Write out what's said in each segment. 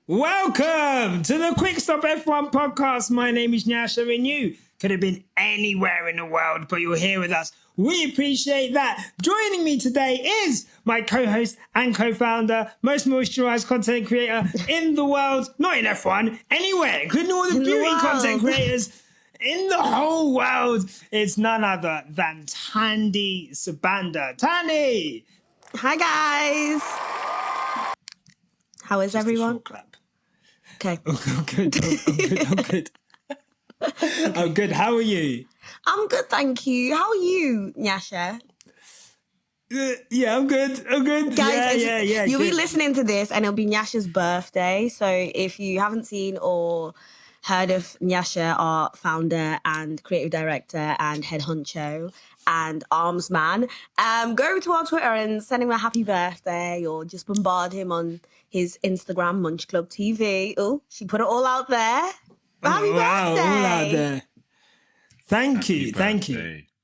Welcome to the Quick Stop F1 podcast. My name is Nyasha and you could have been anywhere in the world, but you're here with us. We appreciate that. Joining me today is my co-host and co-founder, most moisturized content creator in the world, not in F1, anywhere, including all the beauty content creators in the whole world. It's none other than Thandie Sabanda. Thandie! Hi guys! How is everyone? A short clap. Okay. I'm good. I'm good. How are you? I'm good, thank you. How are you, Nyasha? Yeah, I'm good. Guys, yeah. You'll good. be listening to this and it'll be Nyasha's birthday. So if you haven't seen or heard of Nyasha, our founder and creative director and head honcho and arms man, go over to our Twitter and send him a happy birthday or just bombard him on his Instagram, Munch Club TV. Oh, she put it all out there. But happy birthday. All out there. Thank you, Martz.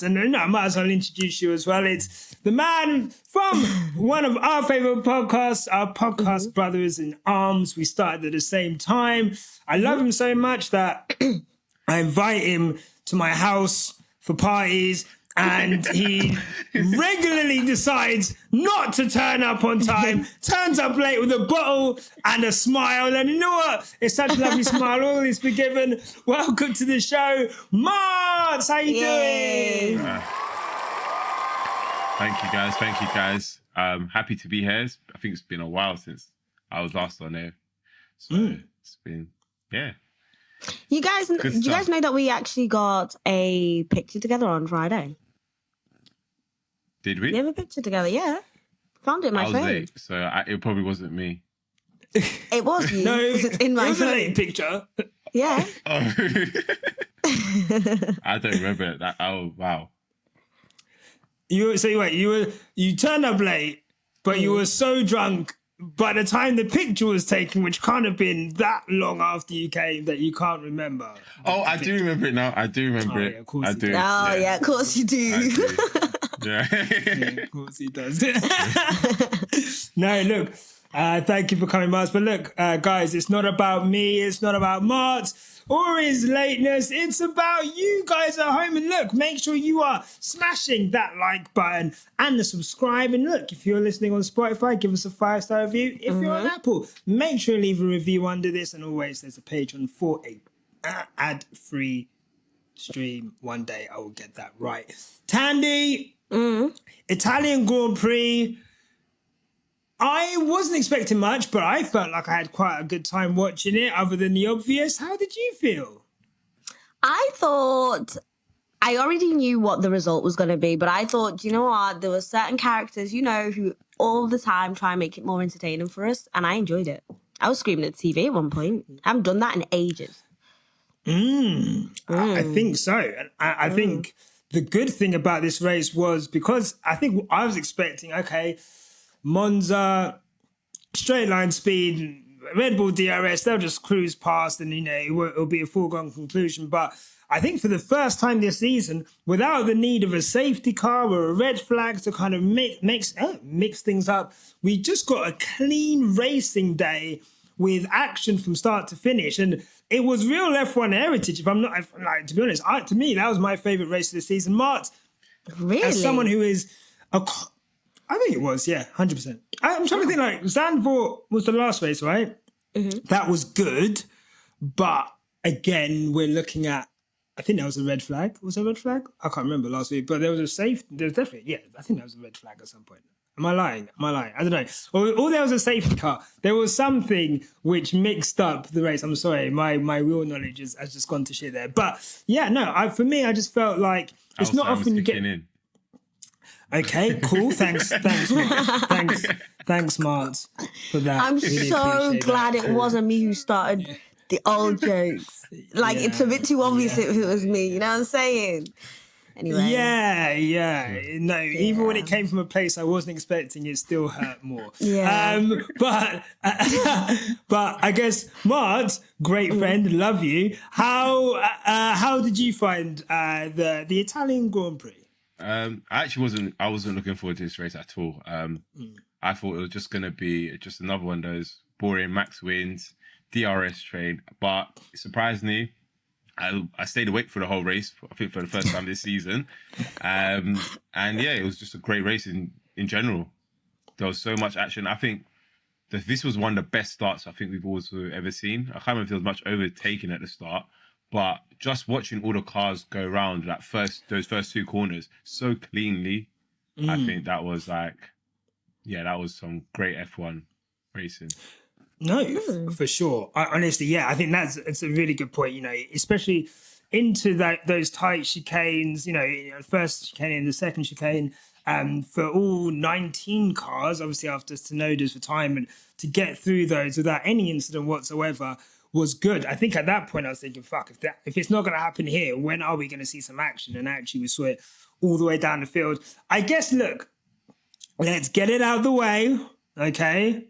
And I might as well introduce you as well. It's the man from one of our favorite podcasts, our podcast brothers in arms. We started at the same time. I love him so much that I invite him to my house for parties, and he regularly decides not to turn up on time, turns up late with a bottle and a smile. And you know what? It's such a lovely smile. All is forgiven. Welcome to the show, Martz. How you doing? Thank you, guys. Happy to be here. I think it's been a while since I was last on there. So it's been, yeah. Do you guys know that we actually got a picture together on Friday? Did we? We have a picture together, yeah. Found it in my phone. Late, so it probably wasn't me. It was you. No, it's in my it was phone. a late picture. Yeah. Oh. I don't remember that. Oh, wow. You turned up late, but you were so drunk by the time the picture was taken, which can't have been that long after you came, that you can't remember. Oh, I do remember it now. I do remember it. Yeah, of course I you do. do. Oh, yeah, of course you do. Yeah. Yeah, of course he does. No, look, thank you for coming, Martz. But look, guys, it's not about me. It's not about Martz or his lateness. It's about you guys at home. And look, make sure you are smashing that like button and the subscribe. And look, if you're listening on Spotify, give us a 5-star review. If you're on Apple, make sure to leave a review under this. And always, there's a Patreon for a ad-free stream. One day I will get that right. Thandie, Italian Grand Prix. I wasn't expecting much, but I felt like I had quite a good time watching it, other than the obvious. How did you feel? I thought I already knew what the result was going to be, but I thought, you know what? There were certain characters, who all the time try and make it more entertaining for us, and I enjoyed it. I was screaming at the TV at one point. I haven't done that in ages. I think so. And I think the good thing about this race was because I think I was expecting, okay, Monza, straight line speed, Red Bull DRS, they'll just cruise past and, it'll be a foregone conclusion. But I think for the first time this season, without the need of a safety car or a red flag to kind of mix things up, we just got a clean racing day with action from start to finish. And it was real F1 heritage. To be honest, to me, that was my favorite race of the season. Martz, Really? as someone who is I think it was, yeah, 100%. I'm trying to think, Zandvoort was the last race, right? That was good. But again, we're looking at, I think that was a red flag. Was there a red flag? I can't remember last week, but there was definitely, yeah, I think that was a red flag at some point. Am I lying? I don't know. Or there was a safety car. There was something which mixed up the race. I'm sorry, my real knowledge has just gone to shit there. But yeah, no, for me, I just felt like it's not often you get... Okay, cool. Thanks, Martz, for that. I'm really so glad it wasn't me who started the old jokes. It's a bit too obvious if it was me. You know what I'm saying? Anyway. Yeah. No, even when it came from a place I wasn't expecting, it still hurt more. Yeah. But I guess Martz, great friend, love you. How did you find the Italian Grand Prix? I wasn't looking forward to this race at all. I I thought it was just going to be just another one of those boring Max wins, DRS train. But surprisingly, I stayed awake for the whole race, I think for the first time this season. And yeah, it was just a great race in general. There was so much action. I think this was one of the best starts I think we've also ever seen. I can't remember if there was much overtaking at the start, but just watching all the cars go around those first two corners so cleanly, I think that was that was some great F1 racing. No, for sure. Honestly, I think it's a really good point. Especially into those tight chicanes. First chicane and the second chicane. For all 19 cars, obviously after Tsunoda's retirement, to get through those without any incident whatsoever was good. I think at that point I was thinking, fuck, if it's not going to happen here, when are we going to see some action? And actually we saw it all the way down the field. I guess, look, let's get it out of the way, okay?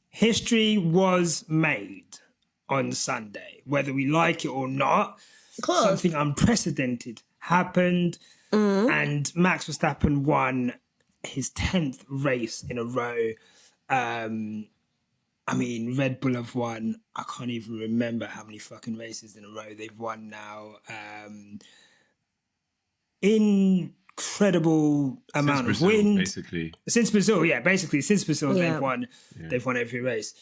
History was made on Sunday, whether we like it or not. Something unprecedented happened, and Max Verstappen won his 10th race in a row. Red Bull have won, I can't even remember how many fucking races in a row they've won now. Incredible amount of wins. Basically. Since Brazil, since Brazil, they've won every race.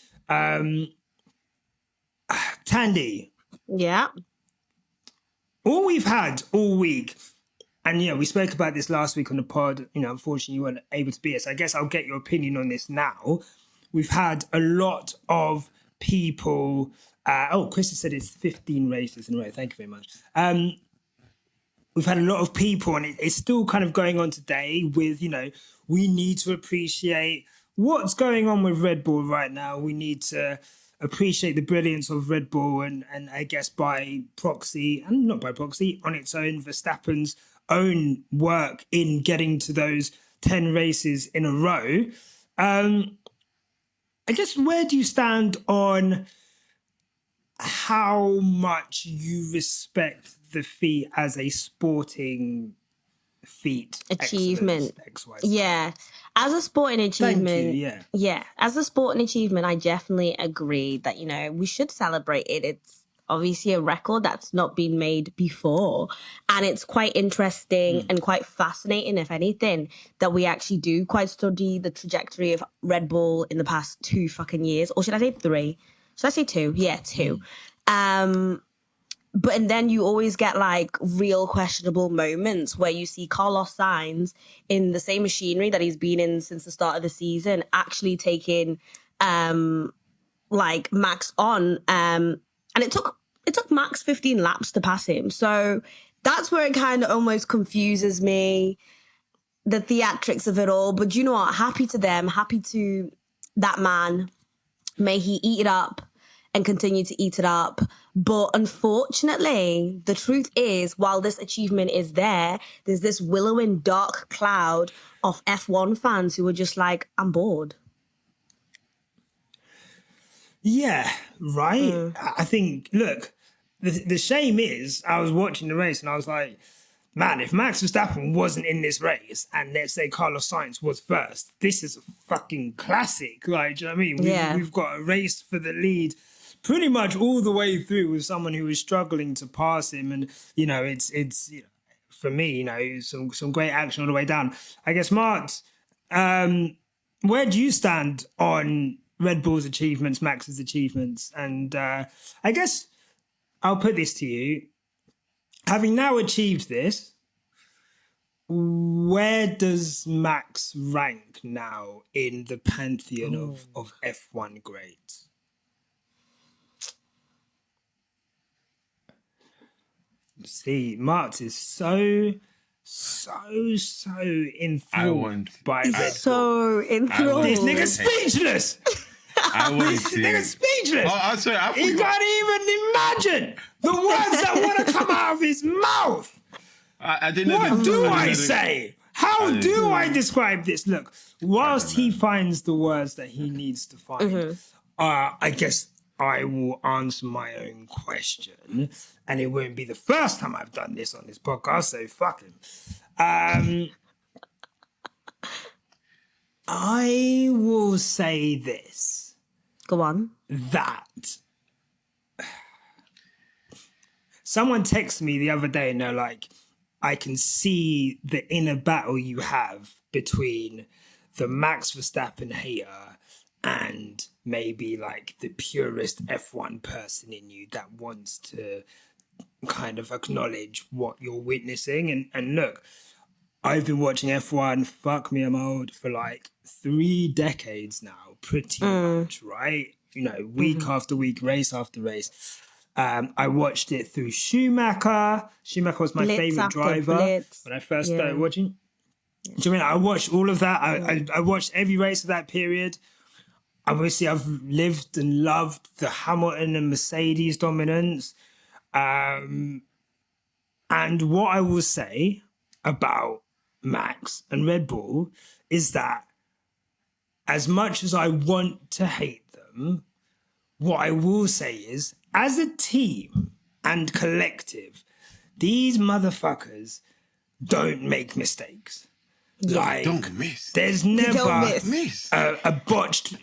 Thandie. Yeah. All we've had all week, and we spoke about this last week on the pod, unfortunately you weren't able to be here, so I guess I'll get your opinion on this now. We've had a lot of people, Chris has said it's 15 races in a row, thank you very much. We've had a lot of people, and it's still kind of going on today with, we need to appreciate what's going on with Red Bull right now. We need to appreciate the brilliance of Red Bull and I guess by proxy, and not by proxy, on its own, Verstappen's own work in getting to those 10 races in a row. I guess, where do you stand on how much you respect the feat as a sporting feat? Achievement. Excellence, yeah. As a sporting achievement. Thank you, yeah. As a sporting achievement, I definitely agree that, we should celebrate it. It's obviously a record that's not been made before. And it's quite interesting and quite fascinating, if anything, that we actually do quite study the trajectory of Red Bull in the past 2 fucking years. Or should I say 3? Should I say 2? Yeah, 2. But and then you always get real questionable moments where you see Carlos Sainz in the same machinery that he's been in since the start of the season actually taking Max on. And it took Max 15 laps to pass him. So that's where it kind of almost confuses me, the theatrics of it all. But you know what? Happy to them. Happy to that man. May he eat it up and continue to eat it up. But unfortunately, the truth is, while this achievement is there, there's this willowing dark cloud of F1 fans who are just I'm bored. Yeah, right? I think, look, the shame is, I was watching the race and I was like, man, if Max Verstappen wasn't in this race and let's say Carlos Sainz was first, this is a fucking classic. Do you know what I mean? We've got a race for the lead pretty much all the way through with someone who is struggling to pass him. And, it's for me, some great action all the way down. I guess, Martz, where do you stand on Red Bull's achievements, Max's achievements? And I guess I'll put this to you. Having now achieved this, where does Max rank now in the pantheon of F1 greats? See, Martz is so enthralled by Red Bull. So enthralled. This nigga's speechless. This nigga's speechless. Oh, sorry, he can't even imagine the words that want to come out of his mouth. I didn't know. What do I say? How do I describe this? Look, whilst he finds the words that he needs to find, I guess I will answer my own question, and it won't be the first time I've done this on this podcast, so fuck him. I will say this. Go on. That someone texted me the other day and they're like, I can see the inner battle you have between the Max Verstappen hater and maybe like the purist F1 person in you that wants to kind of acknowledge what you're witnessing. And look, I've been watching F1, fuck me, I'm old, for like 3 decades now, pretty much, right? You know, week after week, race after race. I watched it through Schumacher. Schumacher was my favorite driver when I first started watching. Do you mean I watched all of that? I watched every race of that period. Obviously, I've lived and loved the Hamilton and Mercedes dominance. And what I will say about Max and Red Bull is that as much as I want to hate them, what I will say is, as a team and collective, these motherfuckers don't make mistakes. Yeah. Like, Don't miss. there's never don't Miss. a botched.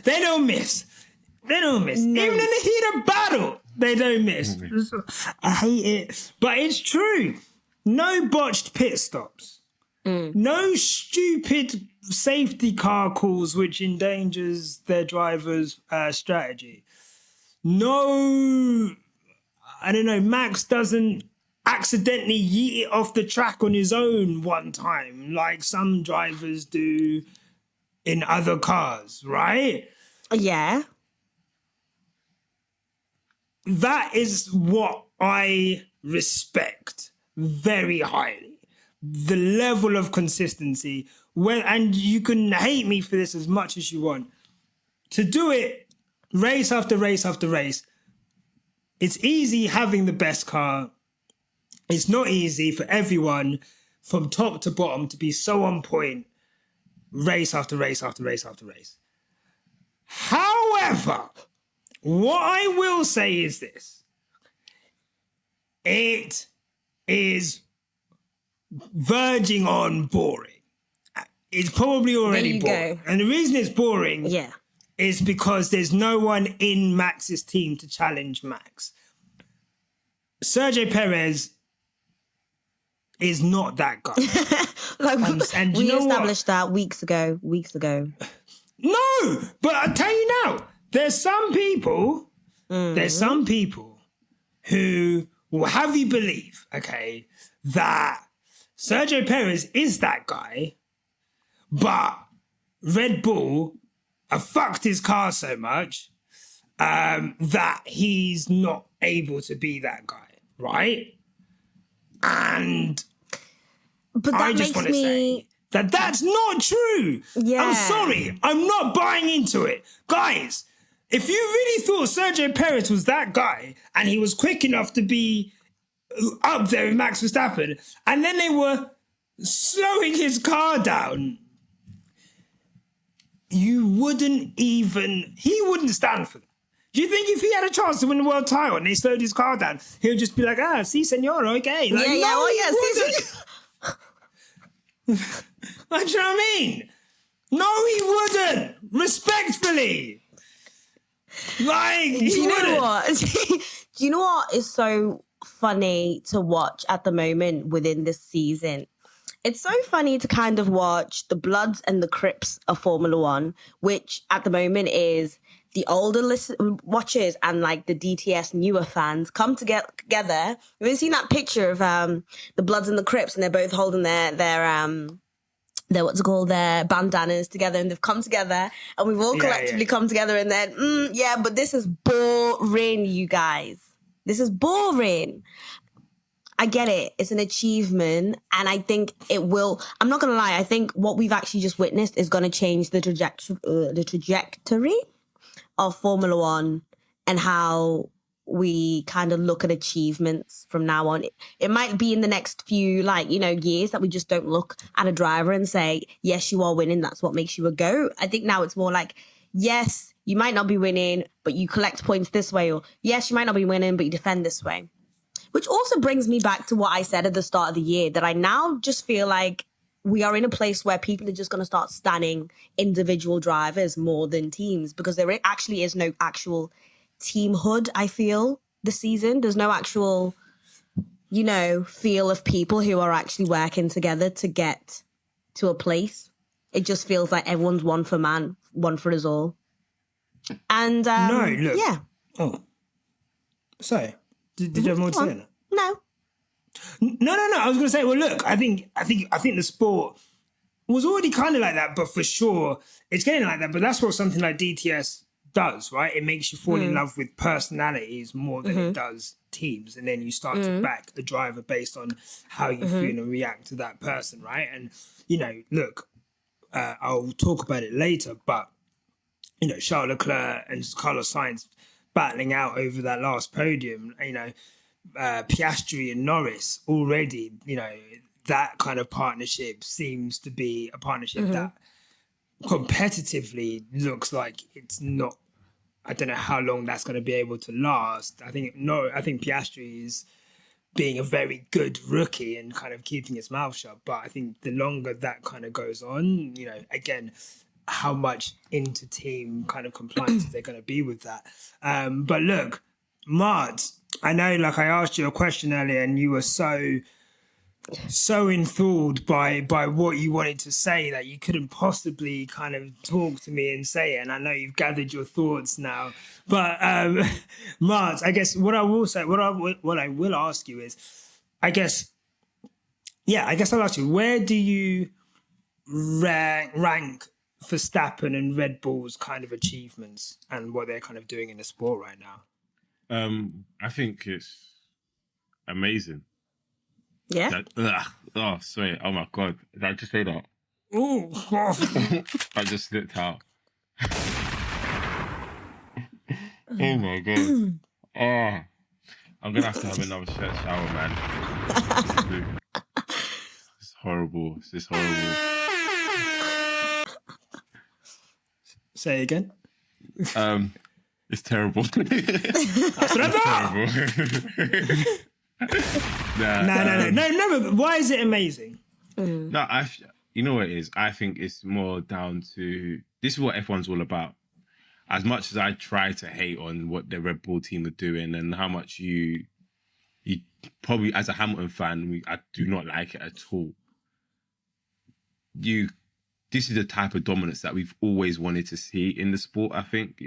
They don't miss. They don't miss. No. Even in the heat of battle, they don't miss. I hate it. But it's true. No botched pit stops. No stupid safety car calls which endangers their driver's strategy. No, I don't know, Max doesn't accidentally yeet it off the track on his own one time like some drivers do in other cars, right? Yeah. That is what I respect very highly. The level of consistency, and you can hate me for this as much as you want, to do it race after race after race. It's easy having the best car. It's not easy for everyone from top to bottom to be so on point race after race after race after race. However, what I will say is this. It is verging on boring. It's probably already boring. Go. And the reason it's boring is because there's no one in Max's team to challenge Max. Sergio Perez is not that guy. And we established that weeks ago. No, but I tell you now, there's some people who will have you believe, okay, that Sergio Perez is that guy, but Red Bull have fucked his car so much that he's not able to be that guy, right? But I just want to say that that's not true. Yeah. I'm sorry. I'm not buying into it. Guys, if you really thought Sergio Perez was that guy and he was quick enough to be up there with Max Verstappen, and then they were slowing his car down, he wouldn't stand for that. Do you think if he had a chance to win the world title and they slowed his car down, he would just be like, si, senor, okay. Like, he wouldn't. Like, do you know what I mean? No, he wouldn't. Respectfully. Like, he wouldn't. What? Do you know what is so funny to watch at the moment within this season? It's so funny to kind of watch the Bloods and the Crips of Formula One, which at the moment is the older watchers and like the DTS newer fans come together. You've seen that picture of the Bloods and the Crips, and they're both holding their what's it called, their bandanas together, and they've come together, and we've all collectively come together, and then but this is boring, you guys. This is boring. I get it. It's an achievement, and I think it will. I'm not gonna lie. I think what we've actually just witnessed is going to change the trajectory of Formula One and how we kind of look at achievements from now on. It might be in the next few, years that we just don't look at a driver and say, yes, you are winning. That's what makes you a GOAT. I think now it's more like, yes, you might not be winning, but you collect points this way. Or yes, you might not be winning, but you defend this way. Which also brings me back to what I said at the start of the year, that I now just feel like we are in a place where people are just going to start standing individual drivers more than teams, because there actually is no actual teamhood, I feel, this season. There's no actual, feel of people who are actually working together to get to a place. It just feels like everyone's one for man, one for us all. And No, look. yeah. Oh, sorry. Did you have more to say on that? No. No. I was going to say, well, look, I think the sport was already kind of like that, but for sure it's getting like that. But that's what something like DTS does, right? It makes you fall in love with personalities more than it does teams, and then you start to back a driver based on how you feel and react to that person, right? And look, I'll talk about it later, but Charles Leclerc and Carlos Sainz battling out over that last podium, Piastri and Norris already, that kind of partnership seems to be a partnership that competitively looks like it's not. I don't know how long that's going to be able to last. I think Piastri is being a very good rookie and kind of keeping his mouth shut. But I think the longer that kind of goes on, again, how much inter-team kind of compliance they're going to be with that. But look, Martz, I know, like I asked you a question earlier and you were so enthralled by what you wanted to say that you couldn't possibly kind of talk to me and say it. And I know you've gathered your thoughts now. But Martz, I guess what I will say, what I will ask you is, I'll ask you, where do you rank Verstappen and Red Bull's kind of achievements and what they're kind of doing in the sport right now? I think it's amazing. Yeah. Sorry. Oh my God. Did I just say that? Ooh. I just slipped out. Oh my God. I'm gonna have to have another shower, man. It's horrible. It's horrible. Say it again. It's terrible. That's what I thought. No. Why is it amazing? No, you know what it is? I think it's more down to, this is what F1's all about. As much as I try to hate on what the Red Bull team are doing and how much you probably, as a Hamilton fan, I do not like it at all. This is the type of dominance that we've always wanted to see in the sport, I think.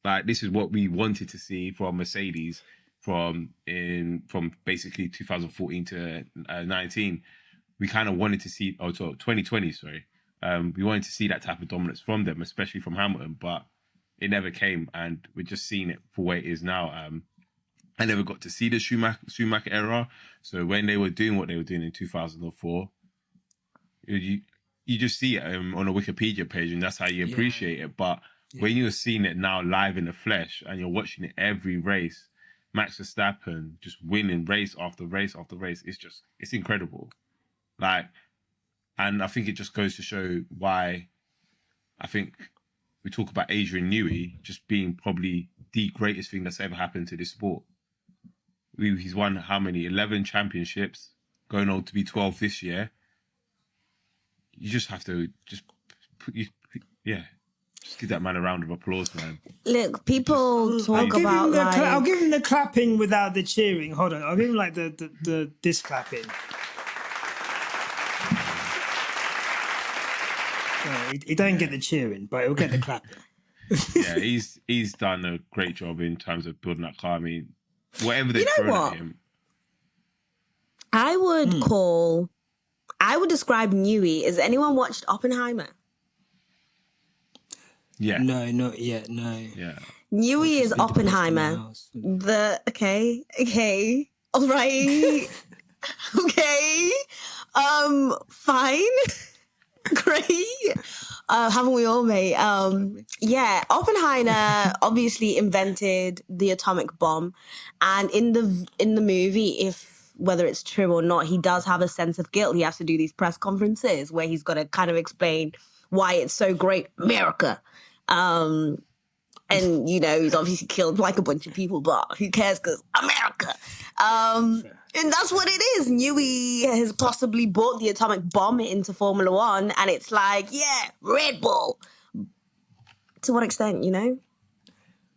Like, this is what we wanted to see from Mercedes from basically 2014 to 19. We kind of wanted to see, 2020, sorry. We wanted to see that type of dominance from them, especially from Hamilton, but it never came, and we're just seeing it for where it is now. I never got to see the Schumacher era, so when they were doing what they were doing in 2004, you just see it on a Wikipedia page, and that's how you appreciate it. But when you're seeing it now live in the flesh, and you're watching it every race, Max Verstappen just winning race after race after race, it's incredible. Like, and I think it just goes to show why I think we talk about Adrian Newey just being probably the greatest thing that's ever happened to this sport. He's won how many? 11 championships, going on to be 12 this year. You just have to just give that man a round of applause, man. Look, people talk about I'll give him the clapping without the cheering. Hold on, I'll give him like the this clapping. He don't get the cheering, but he'll get the clapping. Yeah, he's done a great job in terms of building that car. I mean, whatever they throw at him. I would describe Newey. Has anyone watched Oppenheimer? Yeah. No, not yet. No. Yeah. Newey is Oppenheimer. Okay. All right. Okay. Fine. Great. Haven't we all, mate? Yeah, Oppenheimer obviously invented the atomic bomb, and in the movie, whether it's true or not, he does have a sense of guilt. He has to do these press conferences where he's got to kind of explain why it's so great, America. And he's obviously killed like a bunch of people, but who cares? Because America. And that's what it is. Newey has possibly brought the atomic bomb into Formula One, and it's like, yeah, Red Bull. To what extent, you know?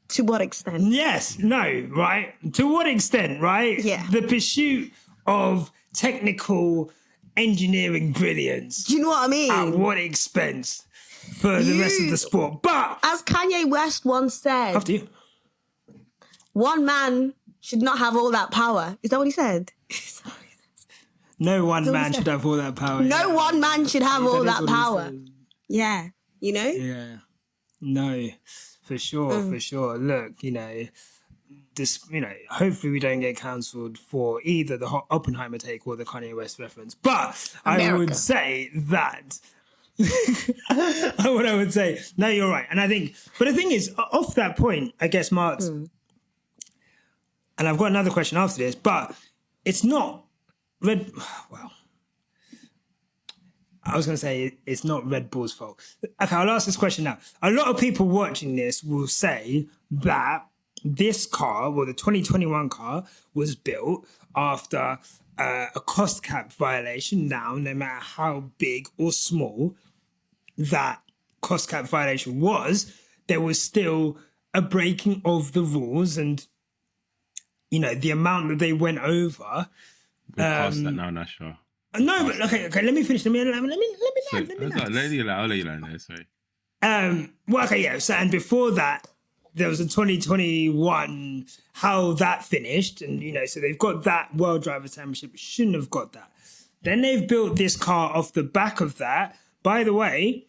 To what extent? Yes, no, right? To what extent, right? Yeah. The pursuit of technical engineering brilliance. Do you know what I mean? At what expense for the rest of the sport? But As Kanye West once said, after you. one man should not have all that power. Is that what he said? Sorry. No one man should have all that power. No one man should have all is that what he power. says. Yeah, you know? Yeah. No, for sure, for sure. Look, you know, this, you know, hopefully we don't get cancelled for either the Oppenheimer take or the Kanye West reference. But I would say that what I would say, no, you're right. And I think, but the thing is, off that point, I guess, Martz, and I've got another question after this, but it's not Red, well, I was going to say it's not Red Bull's fault. Okay, I'll ask this question now. A lot of people watching this will say that this car, well, the 2021 car, was built after a cost cap violation. Now, no matter how big or small that cost cap violation was, there was still a breaking of the rules, and you know the amount that they went over. We're past that now, Nyasha. No, but okay. Let me finish. Let me land. I'll let you land there. Sorry. Well, okay, yeah. So, and before that, there was a 2021. How that finished, and you know, so they've got that World Drivers' Championship. Shouldn't have got that. Then they've built this car off the back of that. By the way,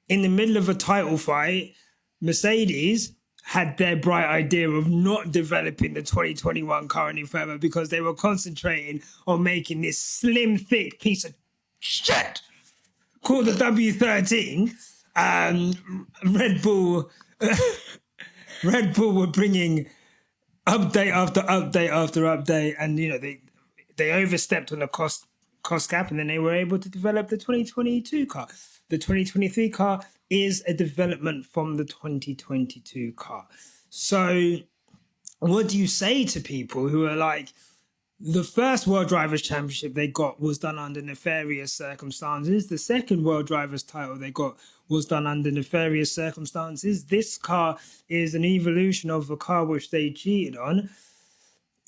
in the middle of a title fight, Mercedes had their bright idea of not developing the 2021 car any further because they were concentrating on making this slim, thick piece of shit called the W13. Red Bull were bringing update after update after update, and you know they overstepped on the cost cap, and then they were able to develop the 2022 car. The 2023 car is a development from the 2022 car. So what do you say to people who are like, the first World Drivers' Championship they got was done under nefarious circumstances. The second World Drivers' title they got was done under nefarious circumstances. This car is an evolution of a car which they cheated on.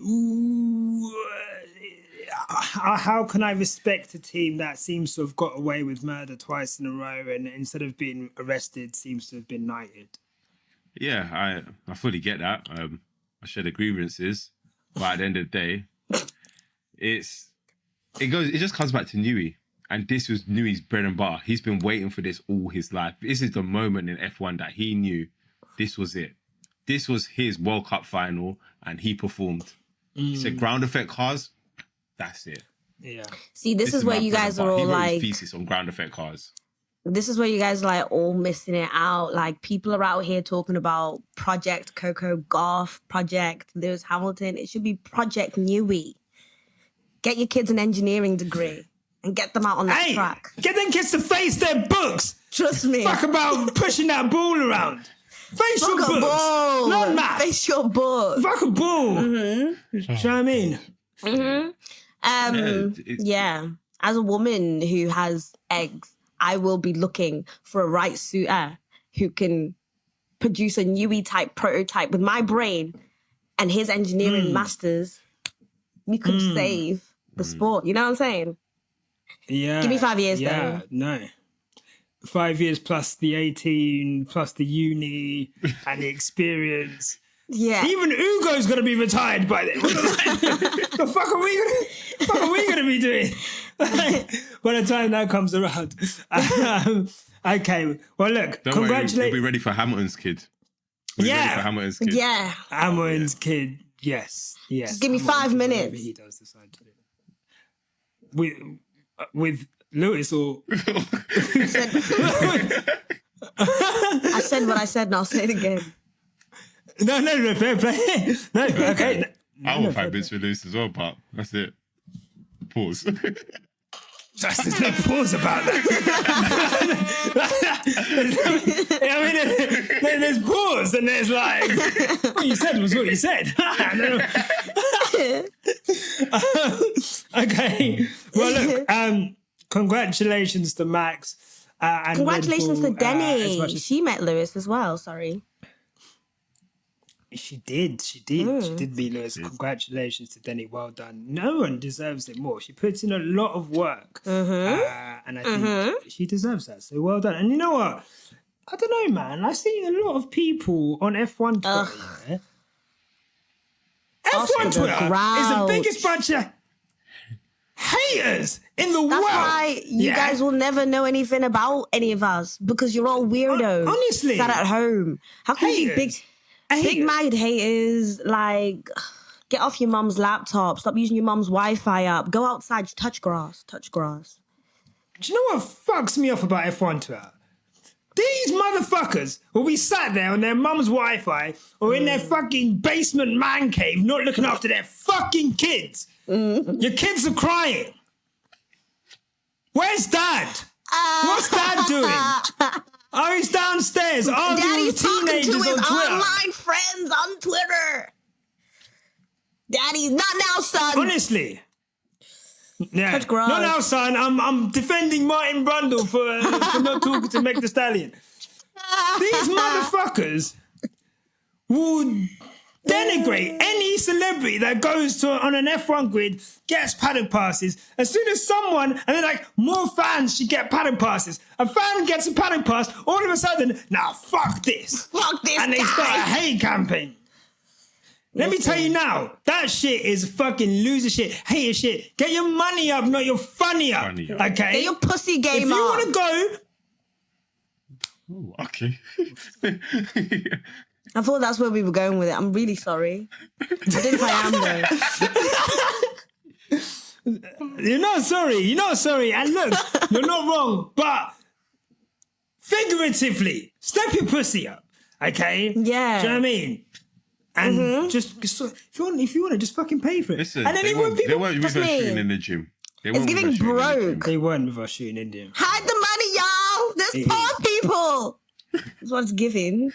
Ooh, how can I respect a team that seems to have got away with murder twice in a row and instead of being arrested seems to have been knighted? Yeah, I fully get that. I share the grievances, but at the end of the day, it just comes back to Newey, and this was Newey's bread and butter. He's been waiting for this all his life. This is the moment in F1 that he knew this was it. This was his World Cup final, and he performed. He said, ground effect cars. That's it. Yeah. See, this is where you guys are all he wrote like, his thesis on ground effect cars. this is where you guys are like all missing it out. Like people are out here talking about Project Coco Gauff, Project Lewis Hamilton. It should be Project Newey. Get your kids an engineering degree and get them out on that track. Get them kids to face their books. Trust me. Fuck about pushing that ball around. Face Fuck your a books. ball. Not math. Face your book. Fuck a ball. Do you know what I mean? Yeah. As a woman who has eggs, I will be looking for a right suitor who can produce a Newey type prototype with my brain and his engineering masters. We could save the sport. You know what I'm saying? Yeah. Give me 5 years Yeah, though. no. 5 years plus the 18, plus the uni and the experience. Yeah. Even Ugo's gonna be retired by then. The fuck are we gonna be doing? By the time that comes around. Okay. Well, look. Don't Congratulations. worry, we'll be ready for Hamilton's kid. We'll be ready for Hamilton's kid. Yeah. Hamilton's kid. Yes. Just give me 5 minutes. He does decide to do. With Lewis or I said what I said and I'll say it again. No, fair play. No, okay. I want 5 minutes for Lewis as well, but that's it. Pause. There's no pause about that. I mean, there's pause and there's like, what you said was what you said. Okay. Well, look. Congratulations to Max. And Congratulations Red to Bull, Denny. as much as She met Lewis as well. Sorry. she did. She did beat Lewis. Congratulations to Denny. Well done. No one deserves it more. She puts in a lot of work. And I think she deserves that. So well done. And you know what? I don't know, man. I see a lot of people on F1 Twitter. Yeah? Oscar F1 the Twitter is the Grouch. biggest bunch of haters in the world. That's why you guys will never know anything about any of us because you're all weirdos. Honestly. Sat at home. How can you be big mad haters? Like, get off your mum's laptop. Stop using your mum's Wi-Fi up. Go outside. Touch grass. Touch grass. Do you know what fucks me off about F1 Twitter? These motherfuckers will be sat there on their mum's Wi-Fi or in their fucking basement man cave not looking after their fucking kids. Your kids are crying. Where's Dad? What's Dad doing? Oh, he's downstairs arguing Daddy's with talking teenagers to his on Twitter. online friends on Twitter. Daddy's not now, son. Honestly. Yeah. Touch grass. Not now, son. I'm defending Martin Brundle for not talking to Meg Thee Stallion. These motherfuckers will denigrate any celebrity that goes on an F1 grid, gets paddock passes. As soon as someone, and they're like, more fans should get paddock passes. A fan gets a paddock pass, all of a sudden, nah, fuck this. Fuck this And they guy. start a hate campaign. Let me tell you now, that shit is fucking loser shit, hater shit. Get your money up, not your funny up. Okay? Get your pussy game If you up. want to go, Ooh, okay. I thought that's where we were going with it. I'm really sorry. I think I am though. you're not sorry. And look, you're not wrong, but figuratively, step your pussy up, okay? Yeah. Do you know what I mean? And just if you want to, just fucking pay for it. Listen, and then they when weren't people, with us Trust me. shooting in the gym. They It's weren't with giving us shooting in the gym. broke. they weren't with us shooting Indian. Hide the money, y'all. There's poor people. That's what it's giving.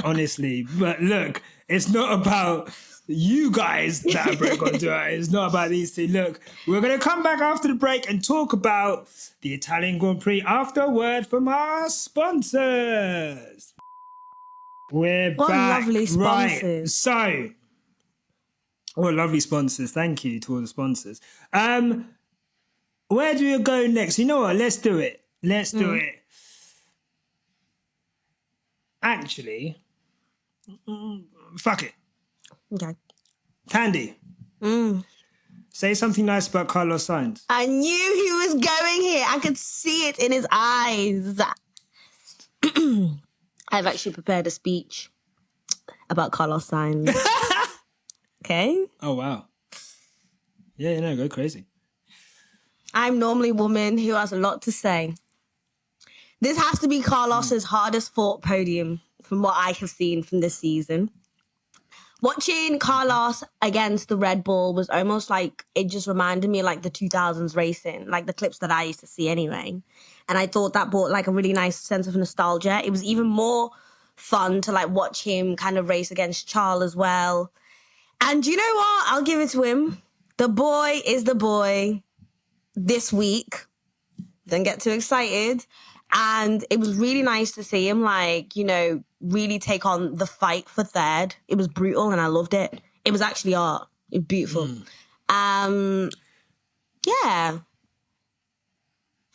Honestly, but look, it's not about you guys that break on Twitter. It's not about these two. Look, we're going to come back after the break and talk about the Italian Grand Prix after a word from our sponsors. We're What back. lovely Right. sponsors. So, what lovely sponsors. Thank you to all the sponsors. Where do we go next? You know what? Let's do it. Let's do it. Actually, fuck it. Okay. Thandie, say something nice about Carlos Sainz. I knew he was going here. I could see it in his eyes. I've actually prepared a speech about Carlos Sainz. Okay? Oh, wow. Yeah, go crazy. I'm normally a woman who has a lot to say. This has to be Carlos's hardest fought podium from what I have seen from this season. Watching Carlos against the Red Bull was almost like, it just reminded me of like the 2000s racing, like the clips that I used to see anyway. And I thought that brought like a really nice sense of nostalgia. It was even more fun to like watch him kind of race against Charles as well. And you know what? I'll give it to him. The boy is the boy this week. Don't get too excited. And it was really nice to see him, like, you know, really take on the fight for third. It was brutal and I loved it. It was actually art. It was beautiful. Yeah.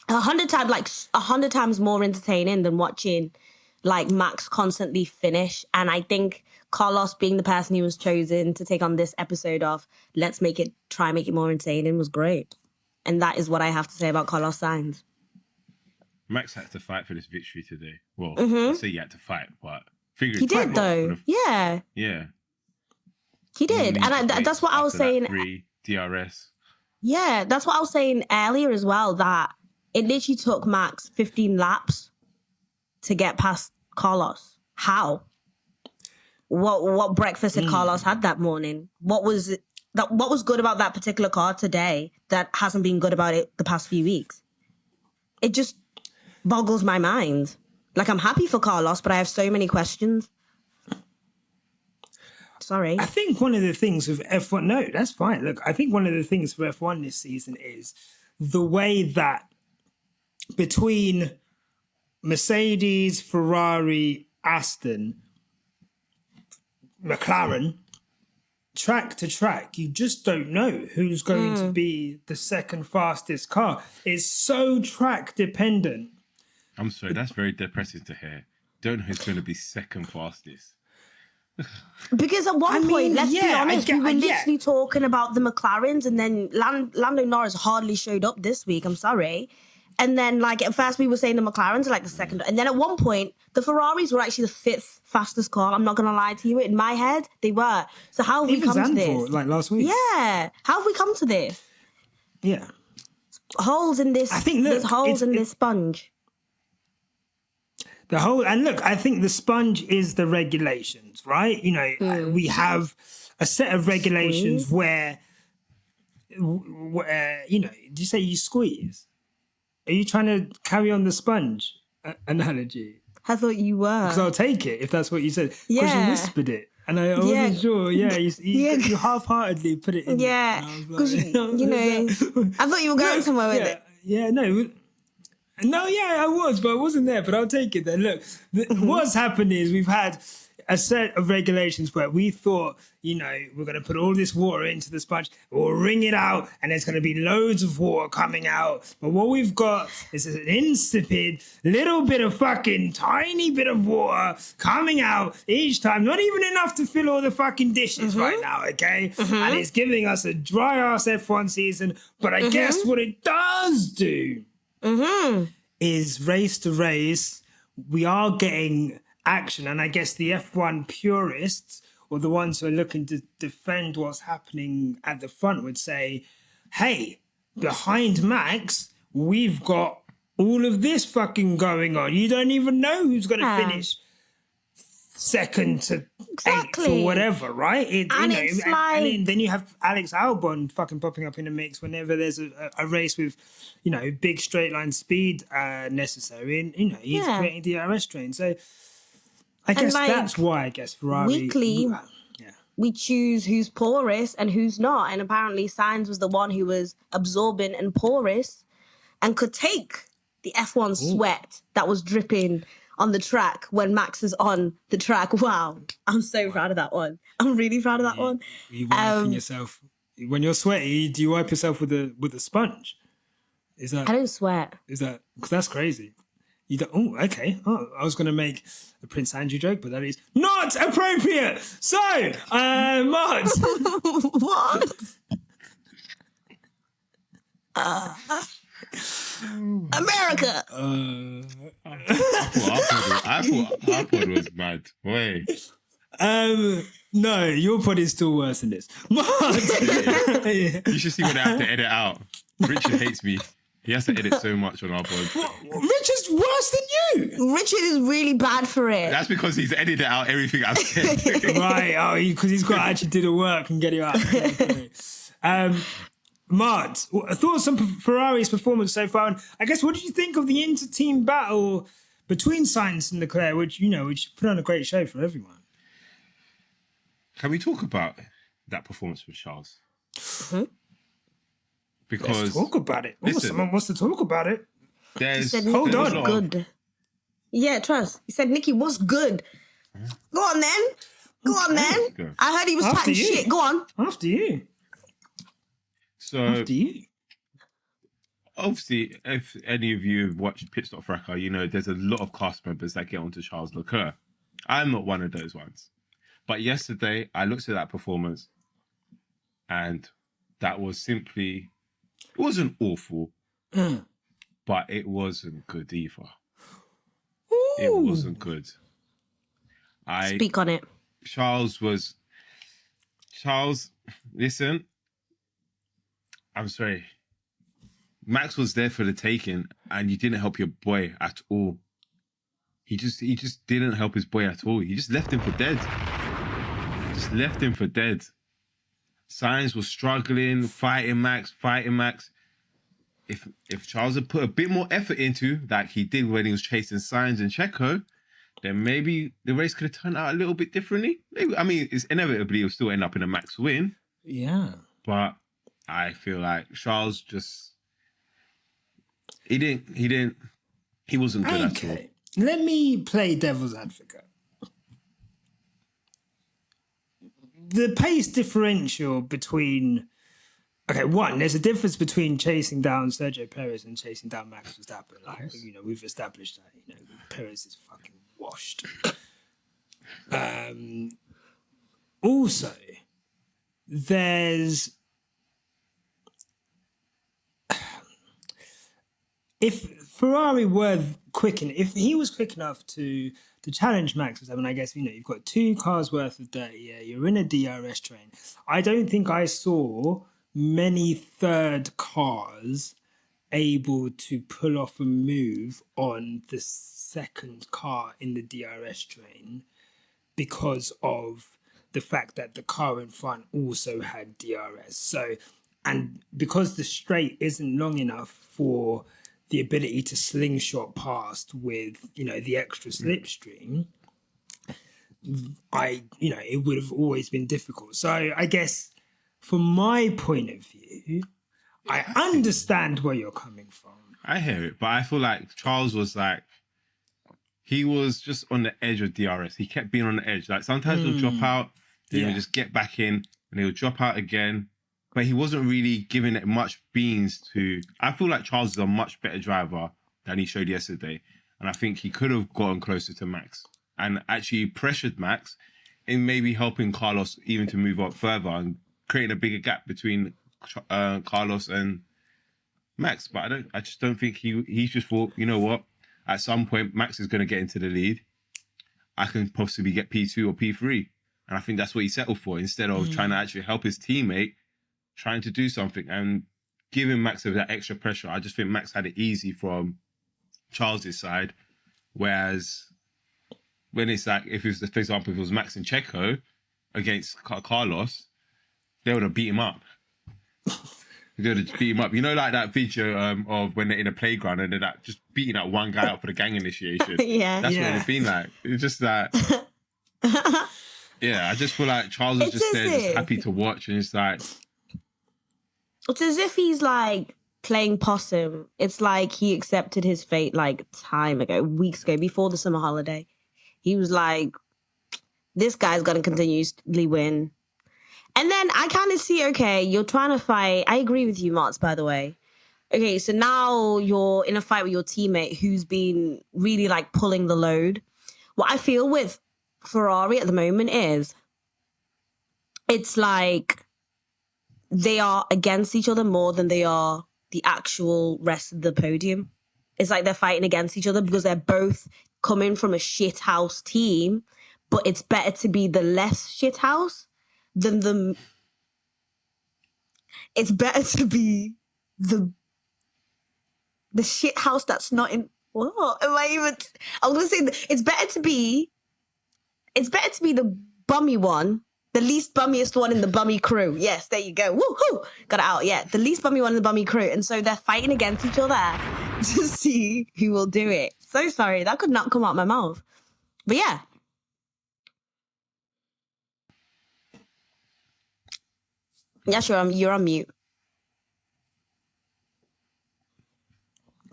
100 times more entertaining than watching, like, Max constantly finish. And I think Carlos being the person he was chosen to take on this episode of try and make it more entertaining was great. And that is what I have to say about Carlos Sainz. Max had to fight for this victory today. Well, I say he had to fight, but He did though. Yeah. Yeah. He did. And that's what I was saying. 3 DRS. Yeah, that's what I was saying earlier as well, that it literally took Max 15 laps to get past Carlos. How? What breakfast had Carlos had that morning? What was good about that particular car today that hasn't been good about it the past few weeks? It just boggles my mind. Like, I'm happy for Carlos, but I have so many questions. Sorry. I think one of the things with F1, no, that's fine. Look, I think one of the things for F1 this season is the way that between Mercedes, Ferrari, Aston, McLaren, track to track, you just don't know who's going to be the second fastest car. It's so track dependent. I'm sorry, that's very depressing to hear. Don't know who's going to be second fastest. Because at one point, let's be honest, we were yeah. literally talking about the McLarens, and then Lando Norris hardly showed up this week. I'm sorry. And then, like, at first we were saying the McLarens are like the second. And then at one point, the Ferraris were actually the fifth fastest car. I'm not going to lie to you. In my head, they were. So how have we come to this? Like last week. Yeah. How have we come to this? Yeah. Holes in this. I think, look, there's holes in this sponge. I think the sponge is the regulations, right? You know, we have a set of regulations where, you know, did you say you squeeze? Are you trying to carry on the sponge analogy? I thought you were. Because I'll take it if that's what you said. Because Yeah. you whispered it. And I wasn't sure. Yeah, you half-heartedly put it in. Yeah. Because, Like, you know, I thought you were going somewhere with it. Yeah, no. No, yeah, I was, but I wasn't there. But I'll take it then. Look, what's happened is we've had a set of regulations where we thought, you know, we're going to put all this water into the sponge, we'll wring it out, and there's going to be loads of water coming out. But what we've got is an insipid little bit of fucking tiny bit of water coming out each time. Not even enough to fill all the fucking dishes right now, okay? And it's giving us a dry ass F1 season. But I guess what it does do is race to race, we are getting action. And I guess the F1 purists, or the ones who are looking to defend what's happening at the front, would say, hey, behind Max, we've got all of this fucking going on. You don't even know who's going to finish second to eighth or whatever, right? And then you have Alex Albon fucking popping up in the mix whenever there's a race with, you know, big straight line speed necessary. And, you know, he's creating DRS train. So I guess that's why, Ferrari... Weekly, we choose who's porous and who's not. And apparently Sainz was the one who was absorbent and porous and could take the F1 sweat that was dripping on the track when Max is on the track. Wow. I'm so proud of that one. I'm really proud of that one. You wiping yourself... When you're sweaty, do you wipe yourself with a sponge? Is that... I don't sweat. Is that... Because that's crazy. You don't... Oh, okay. Oh, I was going to make a Prince Andrew joke, but that is not appropriate. So, Martz. What? America. I thought it was mad. Wait. No, your pod is still worse than this. Martz. You should see what I have to edit out. Richard hates me. He has to edit so much on our pod. Richard's worse than you. Richard is really bad for it. That's because he's edited out everything I've said. Right. Oh, because he's got to actually do the work and get it out. Okay. Martz, thoughts on Ferrari's performance so far? And I guess, what did you think of the inter-team battle between Sainz and Leclerc, which put on a great show for everyone? Can we talk about that performance with Charles? Because let's talk about it. Listen, someone wants to talk about it. Hold on. Good. Yeah, trust. He said, Nikki, what's good? Go on then. Go on then. I heard he was chatting shit. Go on. After you. So, after you. Obviously, if any of you have watched Pit Stop Fracas, you know there's a lot of cast members that get onto Charles Leclerc. I'm not one of those ones. But yesterday, I looked at that performance and that was simply... It wasn't awful, but it wasn't good either. Ooh. It wasn't good. Speak on it. Charles, listen, I'm sorry. Max was there for the taking and you didn't help your boy at all. He just didn't help his boy at all. He just left him for dead. Sainz was struggling, fighting Max. If Charles had put a bit more effort into, like he did when he was chasing Sainz and Checo, then maybe the race could have turned out a little bit differently. Maybe, I mean, it's inevitably it'll still end up in a Max win. Yeah. But I feel like Charles just he wasn't good at all. Let me play devil's advocate. The pace differential between one, there's a difference between chasing down Sergio Perez and chasing down Max Verstappen. Like, we've established that. Perez is fucking washed. Also, there's if Ferrari were if he was quick enough to challenge Max Verstappen, I guess, you've got 2 cars worth of dirty air, you're in a DRS train. I don't think I saw many third cars able to pull off a move on the second car in the DRS train because of the fact that the car in front also had DRS. So, and because the straight isn't long enough for the ability to slingshot past with, the extra slipstream, it would have always been difficult. So I guess from my point of view, I understand where you're coming from. I hear it, but I feel like Charles was like, he was just on the edge of DRS. He kept being on the edge. Like sometimes he'll drop out, then he'll just get back in, and he'll drop out again. But he wasn't really giving it much beans to... I feel like Charles is a much better driver than he showed yesterday. And I think he could have gotten closer to Max and actually pressured Max in maybe helping Carlos even to move up further and creating a bigger gap between Carlos and Max. But I just don't think he just thought, you know what? At some point, Max is going to get into the lead. I can possibly get P2 or P3. And I think that's what he settled for instead of trying to actually help his teammate trying to do something and giving Max that extra pressure. I just think Max had it easy from Charles's side. Whereas when it's like, for example, if it was Max and Checo against Carlos, they would have beat him up. They would have beat him up. Like that video of when they're in a playground and they're like just beating that one guy up for the gang initiation. Yeah. That's what it would have been like. It's just that... I just feel like Charles was just there, just happy to watch, and it's like... It's as if he's like playing possum. It's like he accepted his fate like time ago, weeks ago, before the summer holiday. He was like, this guy's going to continuously win. And then I kind of see, okay, you're trying to fight. I agree with you, Martz, by the way. Okay, so now you're in a fight with your teammate who's been really like pulling the load. What I feel with Ferrari at the moment is it's like they are against each other more than they are the actual rest of the podium. It's like they're fighting against each other because they're both coming from a shit house team, but it's better to be the less shit house than the... It's better to be the shit house that's not in... What am I even... I was going to say, it's better to be the bummy one, the least bummiest one in the bummy crew. Yes, there you go. Woohoo! Got it out. Yeah, the least bummy one in the bummy crew. And so they're fighting against each other to see who will do it. So sorry, that could not come out my mouth. But yeah. Yes, you're on mute.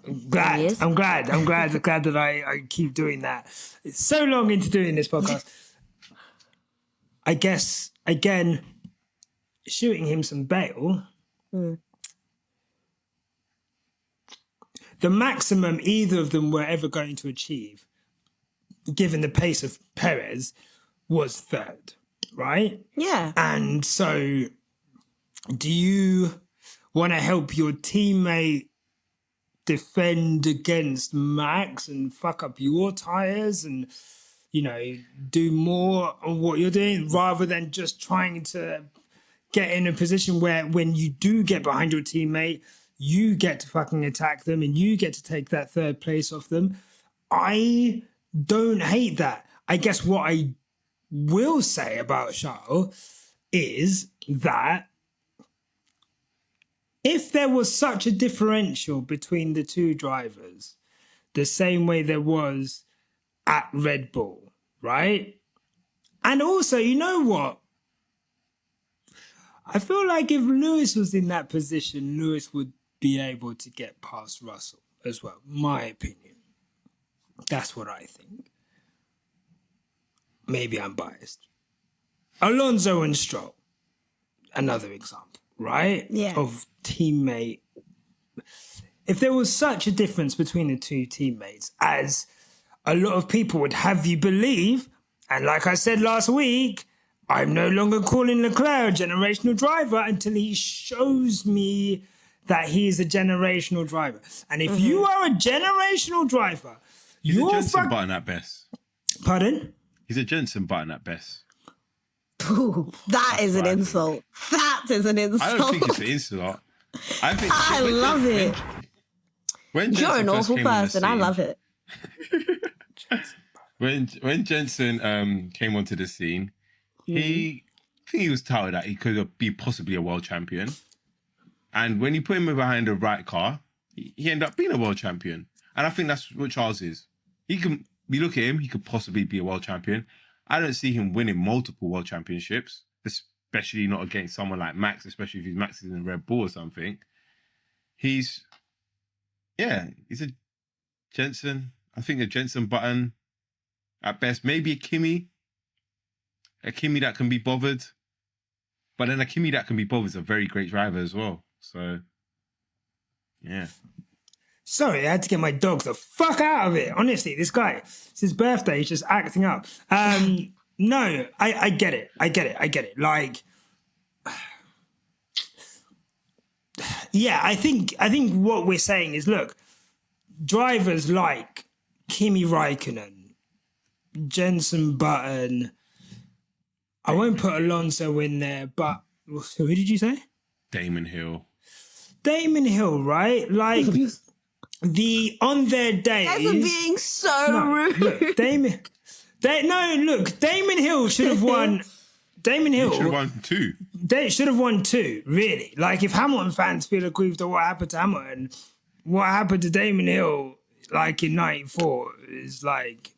I'm glad that I keep doing that. It's so long into doing this podcast. I guess, again, shooting him some bail. The maximum either of them were ever going to achieve, given the pace of Perez, was third, right? Yeah. And so, do you want to help your teammate defend against Max and fuck up your tires and, do more of what you're doing rather than just trying to get in a position where when you do get behind your teammate, you get to fucking attack them and you get to take that third place off them? I don't hate that. I guess what I will say about Charles is that if there was such a differential between the two drivers, the same way there was at Red Bull, right? And also, you know what? I feel like if Lewis was in that position, Lewis would be able to get past Russell as well. My opinion. That's what I think. Maybe I'm biased. Alonso and Stroll, another example, right? Yeah. Of teammate. If there was such a difference between the two teammates as a lot of people would have you believe, and like I said last week, I'm no longer calling Leclerc a generational driver until he shows me that he is a generational driver. And if you are a generational driver, He's a you're Jensen Button at best. Pardon? He's a Jensen Button at best. Ooh, that is an insult. That is an insult. I don't think it's an insult. I love it. When You're an awful person. I love it. When Jensen came onto the scene, I think he was touted that he could be possibly a world champion. And when you put him behind the right car, he ended up being a world champion. And I think that's what Charles is. You look at him, he could possibly be a world champion. I don't see him winning multiple world championships, especially not against someone like Max, especially if Max is in a Red Bull or something. He's a Jensen. I think a Jensen Button at best. Maybe a Kimi that can be bothered. But then a Kimi that can be bothered is a very great driver as well. So, yeah. Sorry, I had to get my dog the fuck out of it. Honestly, this guy, it's his birthday, he's just acting up. No, I get it. I get it. Like, yeah, I think what we're saying is, look, drivers like Kimi Räikkönen, Jensen Button, I won't put Alonso in there, but who did you say? Damon Hill, right? Like, on their days. Guys are being so rude. Look, Damon Hill should have won. Damon Hill should have won two. They should have won two, really. Like, if Hamilton fans feel aggrieved at what happened to Hamilton, what happened to Damon Hill, like in '94, is like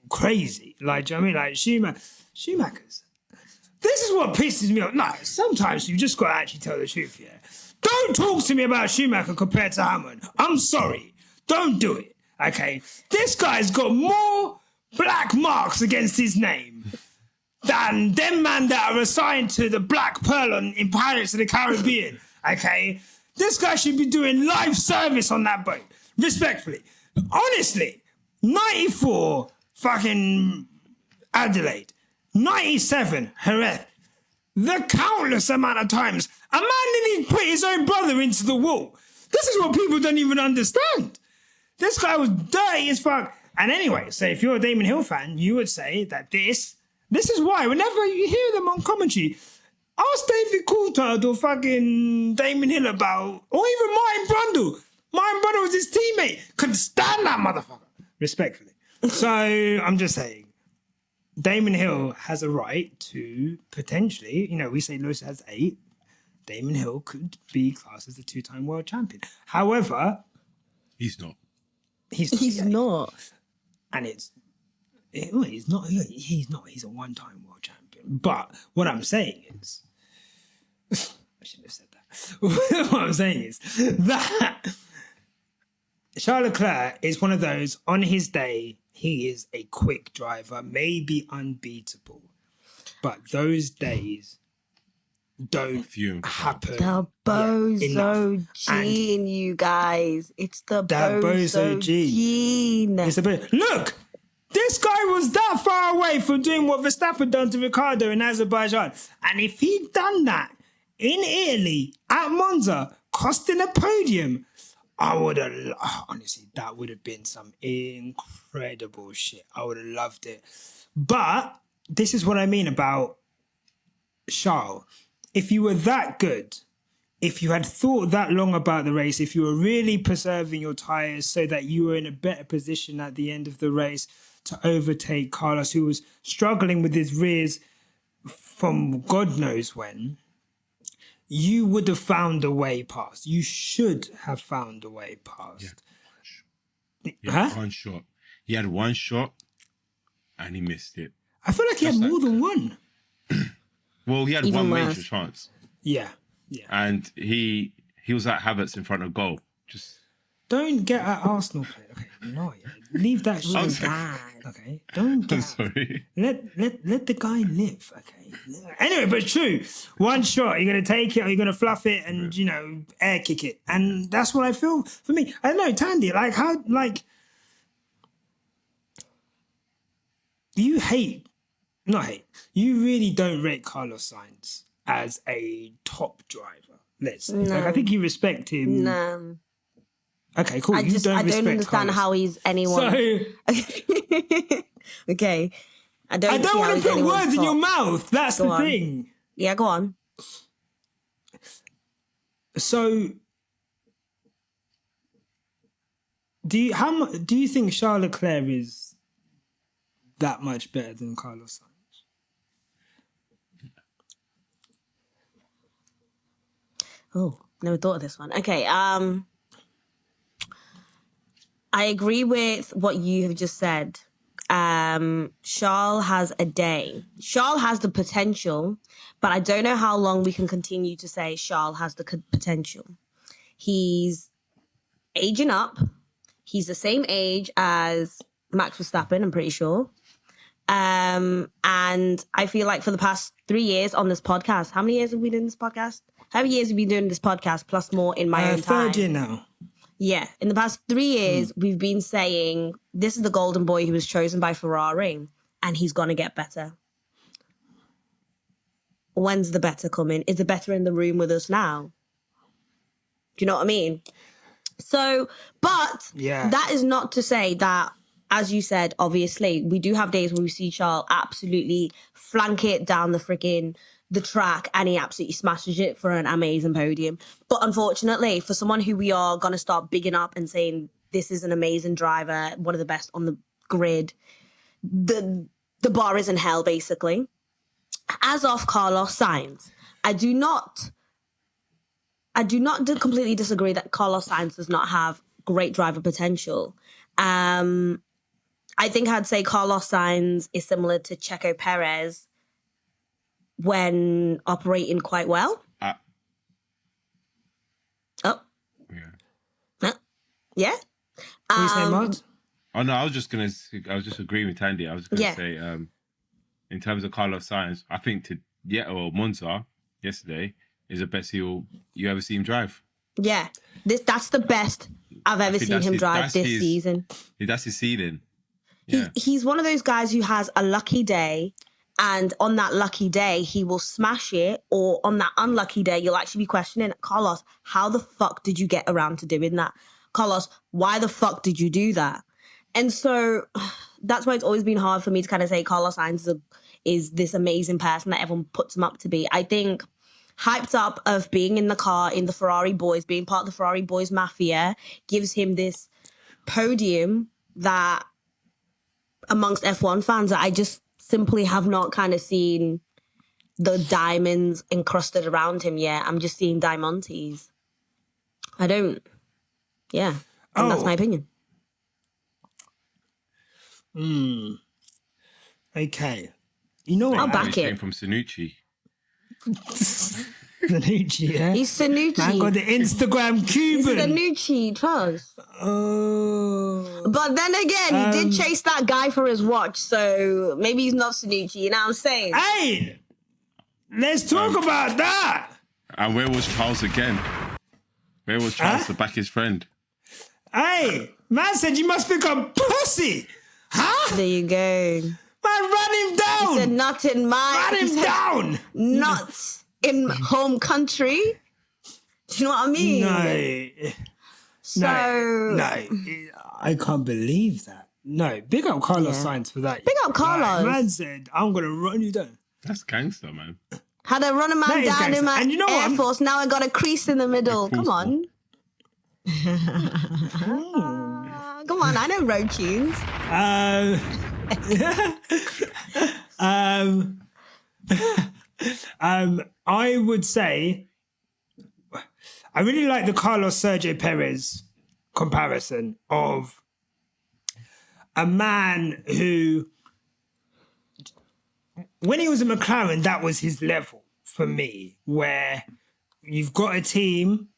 crazy. Like, do you know what I mean? Like, Schumacher's. This is what pisses me off. No, sometimes you just got to actually tell the truth, yeah. Don't talk to me about Schumacher compared to Hamilton. I'm sorry. Don't do it, okay? This guy's got more black marks against his name than them man that are assigned to the Black Pearl in Pirates of the Caribbean, okay? This guy should be doing life service on that boat, respectfully. Honestly, 94 fucking Adelaide, 97 Jerez, the countless amount of times a man nearly put his own brother into the wall. This is what people don't even understand. This guy was dirty as fuck. And anyway, so if you're a Damon Hill fan, you would say that this is why whenever you hear them on commentary, ask David Coulthard or fucking Damon Hill about, or even Martin Brundle. Martin Brundle was his teammate. Couldn't stand that motherfucker. Respectfully. So I'm just saying, Damon Hill has a right to potentially, we say Lewis has 8. Damon Hill could be classed as a 2-time world champion. However, he's not. He's not. And he's not. He's a 1-time world champion. But what I'm saying is, I shouldn't have said that. What I'm saying is that Charles Leclerc is one of those, on his day, he is a quick driver, maybe unbeatable. But those days don't happen. The bozo gene, you guys. It's the bozo gene. It's look, this guy was that far away from doing what Verstappen done to Ricciardo in Azerbaijan. And if he'd done that in Italy, at Monza, costing a podium, I would have, honestly, that would have been some incredible shit. I would have loved it. But this is what I mean about Charles. If you were that good, if you had thought that long about the race, if you were really preserving your tyres so that you were in a better position at the end of the race to overtake Carlos, who was struggling with his rears from God knows when, you would have found a way past. You should have found a way past. He had one shot. He had one shot and he missed it. I feel like he had Just more like- than one. Well, he had Even one worse. major chance, Yeah. and he was at Havertz in front of goal. Just Don't get at Arsenal player. Okay, no, yeah. Leave that shit. I'm God. Okay, don't I'm get. sorry. Let the guy live. Okay. Anyway, but it's true. One shot, you're gonna take it, or you're gonna fluff it, and air kick it, and that's what I feel for me. I don't know, Thandie. Like how, like you not hate. You really don't rate Carlos Sainz as a top driver. Let's say. Like I think you respect him. No. Okay, cool. I You don't respect understand Carlos. how he's anyone. So Okay. I don't I don't see how want he's to put anyone's words in top. your mouth. That's Go the on. thing. Yeah, go on. So, do you think Charles Leclerc is that much better than Carlos Sainz? Oh, never thought of this one. Okay, I agree with what you have just said. Charles has a day. Charles has the potential, but I don't know how long we can continue to say Charles has the potential. He's aging up. He's the same age as Max Verstappen, I'm pretty sure. And I feel like for the past 3 years on this podcast, how many years have we been doing this podcast? How many years have we been doing this podcast, plus more in my own time? Third year now. Yeah. In the past 3 years, we've been saying this is the golden boy who was chosen by Ferrari, and he's going to get better. When's the better coming? Is the better in the room with us now? Do you know what I mean? So, but Yeah. that is not to say that, as you said, obviously, we do have days where we see Charles absolutely flank it down the track, and he absolutely smashes it for an amazing podium. But unfortunately, for someone who we are going to start bigging up and saying this is an amazing driver, one of the best on the grid, the bar is in hell, basically. As of Carlos Sainz, I do not completely disagree that Carlos Sainz does not have great driver potential. I think I'd say Carlos Sainz is similar to Checo Perez when operating quite well. Yeah. Yeah. What you saying, Martz? Oh no, I was just agreeing with Thandie. I was gonna say, in terms of Carlos Sainz, I think Monza yesterday is the best you ever see him drive. Yeah. That's the best I've ever seen him drive this season. That's his ceiling. Yeah. He's one of those guys who has a lucky day, and on that lucky day, he will smash it, or on that unlucky day, you'll actually be questioning, Carlos, how the fuck did you get around to doing that? Carlos, why the fuck did you do that? And so that's why it's always been hard for me to kind of say Carlos Sainz is this amazing person that everyone puts him up to be. I think hyped up of being in the car, in the Ferrari boys, being part of the Ferrari boys mafia, gives him this podium that amongst F1 fans that I just simply have not kind of seen the diamonds encrusted around him yet. I'm just seeing diamantes. I don't. Yeah. And that's my opinion. Okay. You know what? I'll back He it. came from Sanucci. Sanucci, yeah? He's Sanucci. Man got the Instagram He's Cuban. Sanucci, trust. Oh. But then again, he did chase that guy for his watch, so maybe he's not Sanucci, you know what I'm saying? Hey! Let's talk about that. And where was Charles again? Where was Charles to back his friend? Hey! Man said you must become pussy. Huh? There you go. Man, run him down. He said, not in my... Run he him said, down. Not in home country. Do you know what I mean? No. So... No. I can't believe that. No. Big up Carlos Sainz for that. Big up Carlos. Like, man said, I'm going to run you down. That's gangster, man. Had to run a man That is down gangster. in my And you know Air what? Force. Now I got a crease in the middle. Come on. Come on, I know road tunes. I would say I really like the Carlos Sergio Perez comparison of a man who when he was at McLaren, that was his level for me, where you've got a team,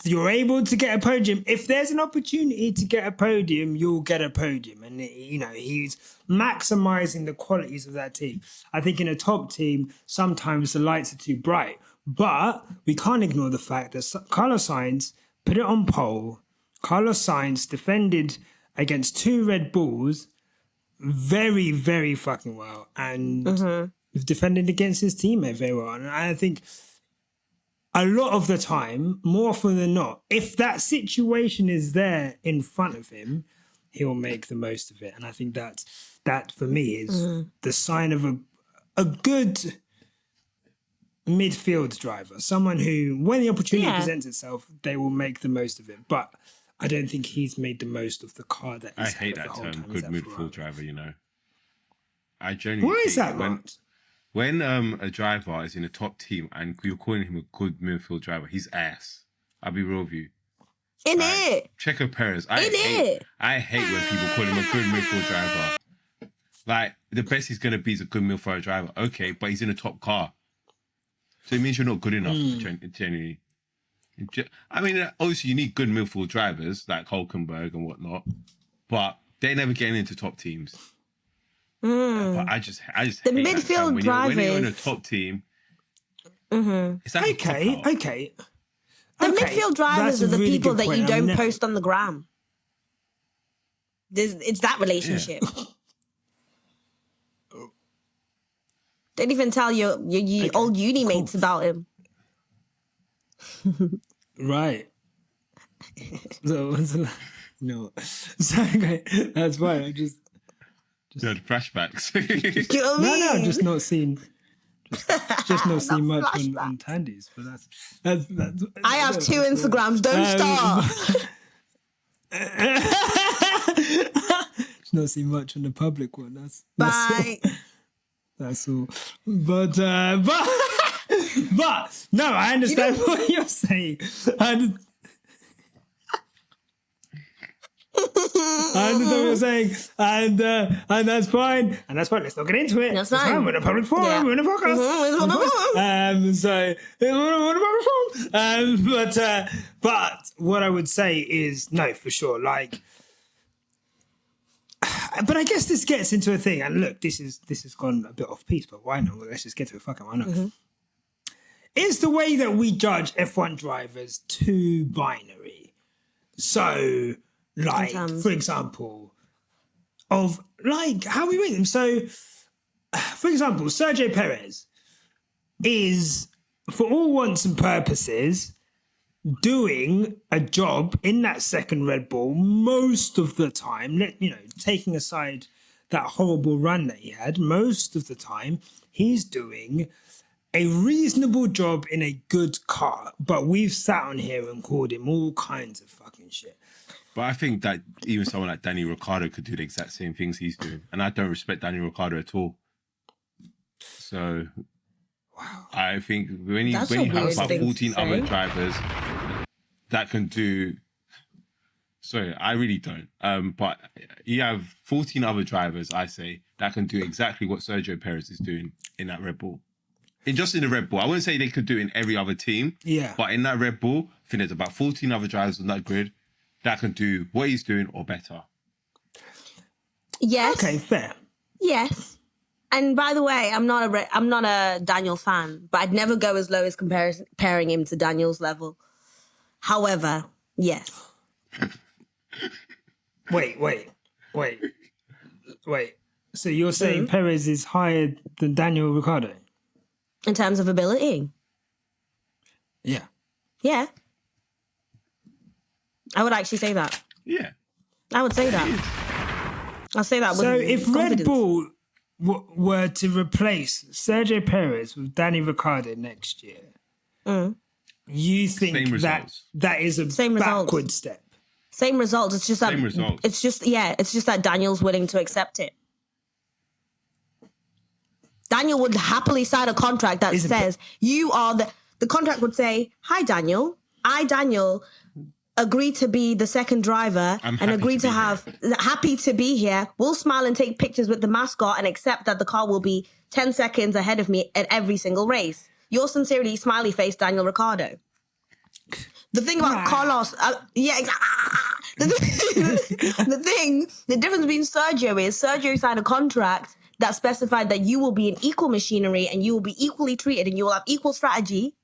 you're able to get a podium. If there's an opportunity to get a podium, you'll get a podium. And, he's maximizing the qualities of that team. I think in a top team, sometimes the lights are too bright. But we can't ignore the fact that Carlos Sainz put it on pole. Carlos Sainz defended against 2 Red Bulls very, very fucking well. And defended against his teammate very well. And I think a lot of the time, more often than not, if that situation is there in front of him, he'll make the most of it. And I think that for me is the sign of a good midfield driver. Someone who, when the opportunity presents itself, they will make the most of it. But I don't think he's made the most of the car that he's I hate that term, good midfield driver, I genuinely Why is that, Martz? When a driver is in a top team and you're calling him a good midfield driver, he's ass. I'll be real with you. Checo Perez. I hate when people call him a good midfield driver. Like, the best he's going to be is a good midfield driver. Okay, but he's in a top car. So it means you're not good enough, genuinely. I mean, obviously you need good midfield drivers like Hulkenberg and whatnot, but they're never getting into top teams. But I just the hate midfield drivers. When you're in a top team, it's like okay. The midfield drivers are the really people that you don't post on the gram. It's that relationship. Yeah. Don't even tell your old uni mates about him. Right. So no. So, okay, that's fine. I just you had flashbacks. You know what I mean? No, just not seen. Just not seen much on Thandie's, but that's I have 2 Instagrams. Don't start. Just not seen much on the public one. Bye. That's all. But no, I understand what you're saying. I understand what you're saying, and that's fine. And that's fine. Let's not get into it. That's fine. We're in a public forum. Yeah. We're in a podcast. But what I would say is no, for sure. Like, but I guess this gets into a thing. And look, this has gone a bit off piece. But why not? Well, let's just get to it. Fucking why not? Is the way that we judge F1 drivers too binary? So, like, for example, of like how we rate them. So, for example, Sergio Perez is, for all wants and purposes, doing a job in that second Red Bull most of the time. Taking aside that horrible run that he had, most of the time he's doing a reasonable job in a good car. But we've sat on here and called him all kinds of fucking shit. But I think that even someone like Daniel Ricciardo could do the exact same things he's doing. And I don't respect Daniel Ricciardo at all. So, wow. I think when you have about 14 other drivers that can do... Sorry, I really don't. But you have 14 other drivers, I say, that can do exactly what Sergio Perez is doing in that Red Bull. Just in the Red Bull. I wouldn't say they could do it in every other team. Yeah. But in that Red Bull, I think there's about 14 other drivers on that grid that can do what he's doing or better. Yes. Okay, fair. Yes. And by the way, I'm not a Daniel fan, but I'd never go as low as comparing him to Daniel's level. However, yes. Wait. So you're saying Perez is higher than Daniel Ricciardo? In terms of ability? Yeah. Yeah. I would actually say that. Yeah. I would say that. I'll say that with So if confidence. Red Bull were to replace Sergio Perez with Danny Ricciardo next year, you think that is a backward step? Same results. It's just that it's just that Daniel's willing to accept it. Daniel would happily sign a contract that says you are the contract would say, "Hi Daniel, I Daniel agree to be the second driver I'm and happy agree to to be have happy to be here, we'll smile and take pictures with the mascot and accept that the car will be 10 seconds ahead of me at every single race. Yours sincerely, smiley face, Daniel Ricciardo. The thing about Carlos, the difference between Sergio is Sergio signed a contract that specified that you will be an equal machinery and you will be equally treated and you will have equal strategy,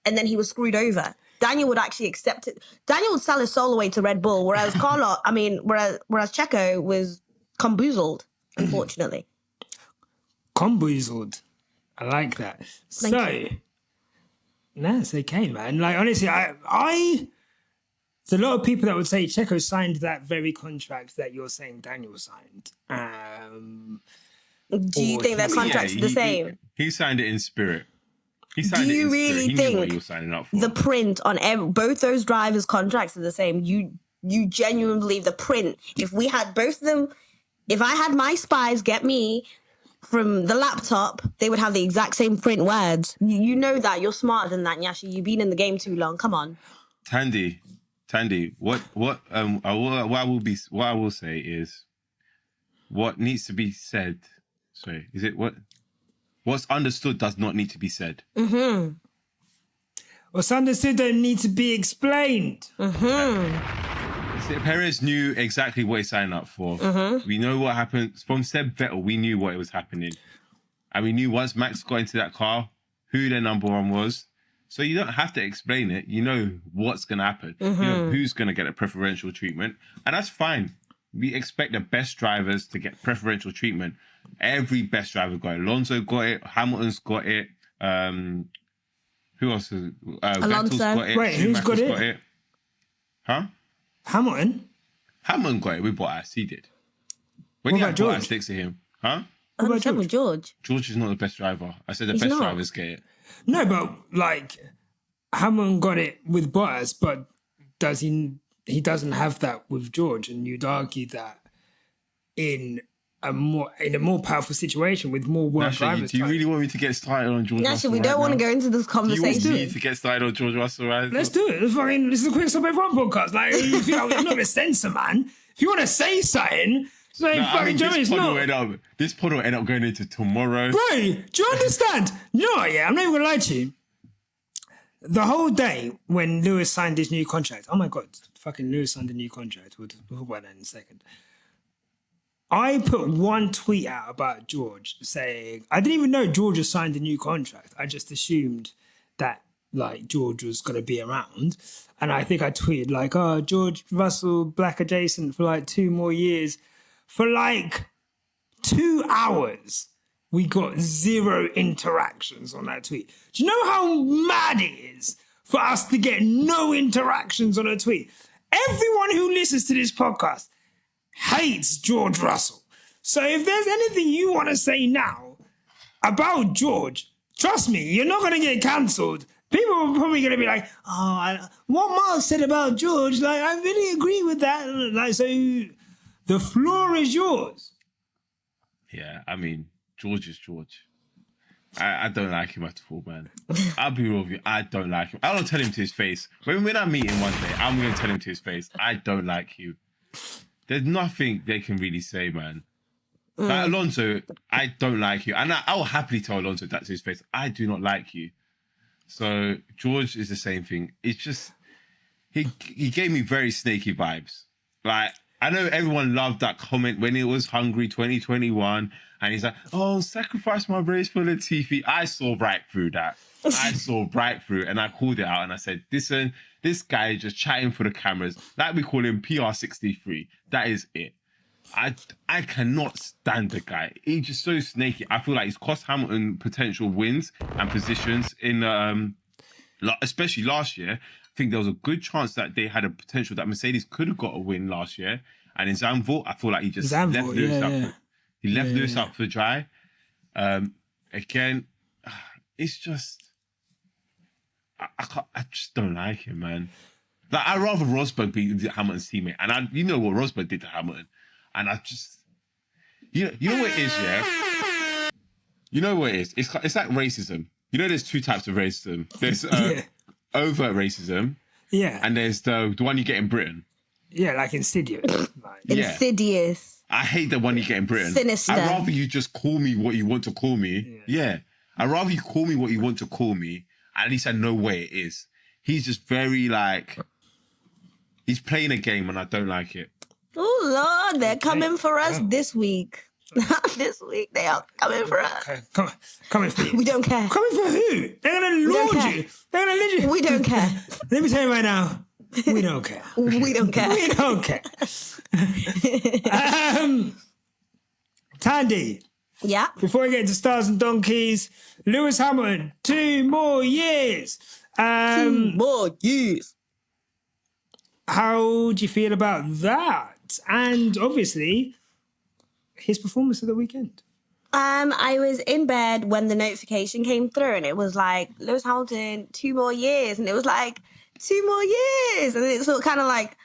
and then he was screwed over. Daniel would actually accept it. Daniel would sell his soul away to Red Bull, whereas whereas Checo was bamboozled, unfortunately. Bamboozled. I like that. Thank you. No, it's okay, man. Like, honestly, there's a lot of people that would say Checo signed that very contract that you're saying Daniel signed. Do you think that contract's the same? He signed it in spirit. He signed Do it you in spirit. really He knew think what he was signing up for. the print on both those drivers' contracts are the same? You genuinely believe the print? If we had both of them, if I had my spies get me from the laptop, they would have the exact same print words. You know that. You're smarter than that, Nyasha. You've been in the game too long. Come on. Thandie, what I will say is what needs to be said. Sorry, is it what's understood does not need to be said. Mm-hmm. What's understood don't need to be explained. Perez knew exactly what he signed up for. We know what happened. From Seb Vettel, we knew what was happening. And we knew once Max got into that car, who their number one was. So you don't have to explain it. You know what's going to happen. You know who's going to get a preferential treatment. And that's fine. We expect the best drivers to get preferential treatment. Every best driver got it. Alonso got it. Hamilton's got it. Who else? Vettel's got it. Wait, who's got it? Huh? Hamilton got it with Bottas. He did. When What you about have Bottas George? next to him, huh? I'm with George. George is not the best driver. I said the He's best not. drivers get it. No, but like Hamilton got it with Bottas, but does he doesn't have that with George, and you'd argue that in a more powerful situation with more world Nyasha, drivers. do you really want me to get started on George Russell? Nyasha, we don't want to go into this Do you want conversation. me to get started on George Russell, right? Let's do it. This is a quick stop everyone podcast. Like, if I'm not gonna censor, man. If you want to say something, say fucking Joey. It's not. This pod will end up going into tomorrow. Bro, do you understand? You know what, yeah, I'm not even gonna lie to you. The whole day when Lewis signed his new contract, oh my God, fucking Lewis signed a new contract. We'll talk about that in a second. I put one tweet out about George saying, I didn't even know George had signed a new contract. I just assumed that like George was going to be around. And I think I tweeted like, oh, George Russell, black adjacent for like 2 more years. For like 2 hours, we got 0 interactions on that tweet. Do you know how mad it is for us to get no interactions on a tweet? Everyone who listens to this podcast hates George Russell. So if there's anything you want to say now about George, trust me, you're not going to get cancelled. People are probably going to be like, what Martz said about George, like, I really agree with that. Like, so the floor is yours. Yeah, I mean, George is George. I don't like him at all, man. I'll be real with you. I don't like him. I don't tell him to his face. When I meet him one day, I'm going to tell him to his face, I don't like you. There's nothing they can really say, man. Like Alonso, I don't like you. And I'll happily tell Alonso that to his face. I do not like you. So George is the same thing. It's just, he gave me very snaky vibes. Like, I know everyone loved that comment when it was Hungary 2021. And he's like, oh, sacrifice my race for Latifi. I saw right through that. I saw right through it. And I called it out and I said, listen, this guy is just chatting for the cameras. Like we call him PR63. That is it. I cannot stand the guy. He's just so snaky. I feel like he's cost Hamilton potential wins and positions in, especially last year. I think there was a good chance that they had a potential that Mercedes could have got a win last year. And in Zandvoort, I feel like he just left Lewis up. He left Lewis up for dry. Again, it's just I just don't like him, man. Like I'd rather Rosberg be Hamilton's teammate, and you know what Rosberg did to Hamilton, and I just you know what it is, yeah. You know what it is. It's like racism. You know, there's 2 types of racism. There's overt racism, Yeah. And there's the one you get in Britain. Yeah, like Insidious. Like, Yeah. Insidious. I hate the one you get in Britain. Sinister. I'd rather you just call me what you want to call me. Yeah. I'd rather you call me what you want to call me. At least I know where it is. He's just very like... He's playing a game and I don't like it. Oh, Lord, they're coming for us this week. This week, they are coming for us. Okay, coming for you. We don't care. Coming for who? They're going to launch care. you. They're going to lynch you. We don't care. Let me tell you right now. We don't care. We don't care. We don't care. Thandie, Yeah. before we get into Stars and Donkeys, Lewis Hamilton, 2 more years. More years. How do you feel about that? And obviously, his performance of the weekend. I was in bed when the notification came through and it was like, Lewis Hamilton, 2 more years. And it was like, 2 more years. And it's kind of like,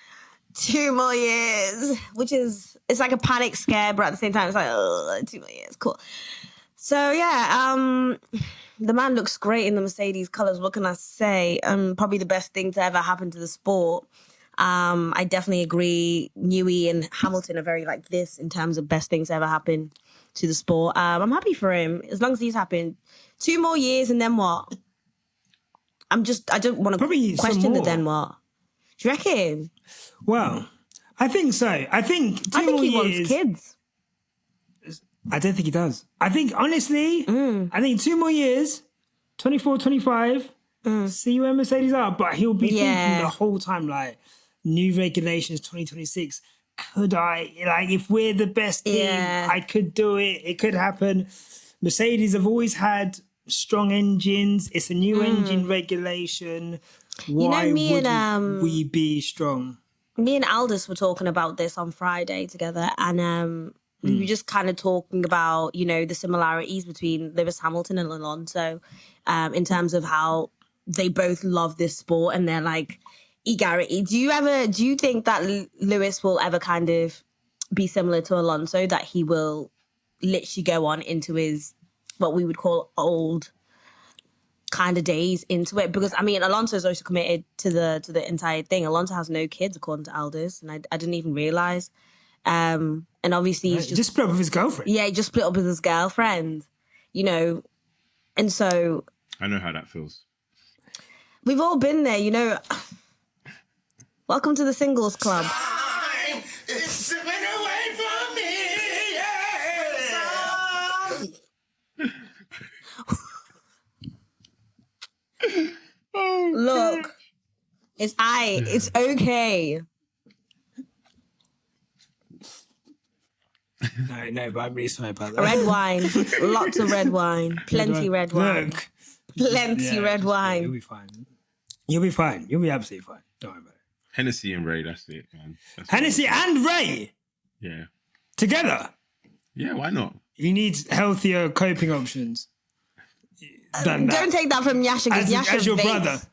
2 more years, which is, it's like a panic scare, but at the same time, it's like, oh, 2 more years, cool. So yeah, the man looks great in the Mercedes colours. What can I say? Probably the best thing to ever happen to the sport. I definitely agree. Newey and Hamilton are very like this in terms of best things to ever happen to the sport. I'm happy for him as long as he's happy. 2 more years and then what? I don't want to question the then what. Do you reckon? Well, I think so. I think I think more he years. wants kids. I don't think he does. I think, honestly, I think 2 more years, 24, 25, see where Mercedes are. But he'll be thinking the whole time, like, new regulations 2026. Could I? Like, if we're the best team, I could do it. It could happen. Mercedes have always had strong engines. It's a new engine regulation. Why wouldn't we be strong? Me and Aldous were talking about this on Friday together, and we were just kind of talking about, you know, the similarities between Lewis Hamilton and Alonso in terms of how they both love this sport and they're like egarity. Do you think that Lewis will ever kind of be similar to Alonso, that he will literally go on into his, what we would call old kind of days into it? Because I mean, Alonso is also committed to the entire thing. Alonso has no kids, according to Aldous, and I didn't even realize. And obviously he's just split up with his girlfriend. Yeah, he just split up with his girlfriend, you know. And so I know how that feels. we've all been there, you know. Welcome to the singles club. It's slipping away from me. Yeah. Look, it's okay. No, but I'm really sorry about that. Red wine, lots of red wine, plenty red wine, Look, plenty red wine. You'll be fine. You'll be fine. You'll be absolutely fine. Don't worry about it. Hennessy and Ray, that's it, man. Hennessy and Ray Yeah. together. Yeah, why not? You need healthier coping options than that. Don't take that from Nyasha, because Nyasha As your vapes.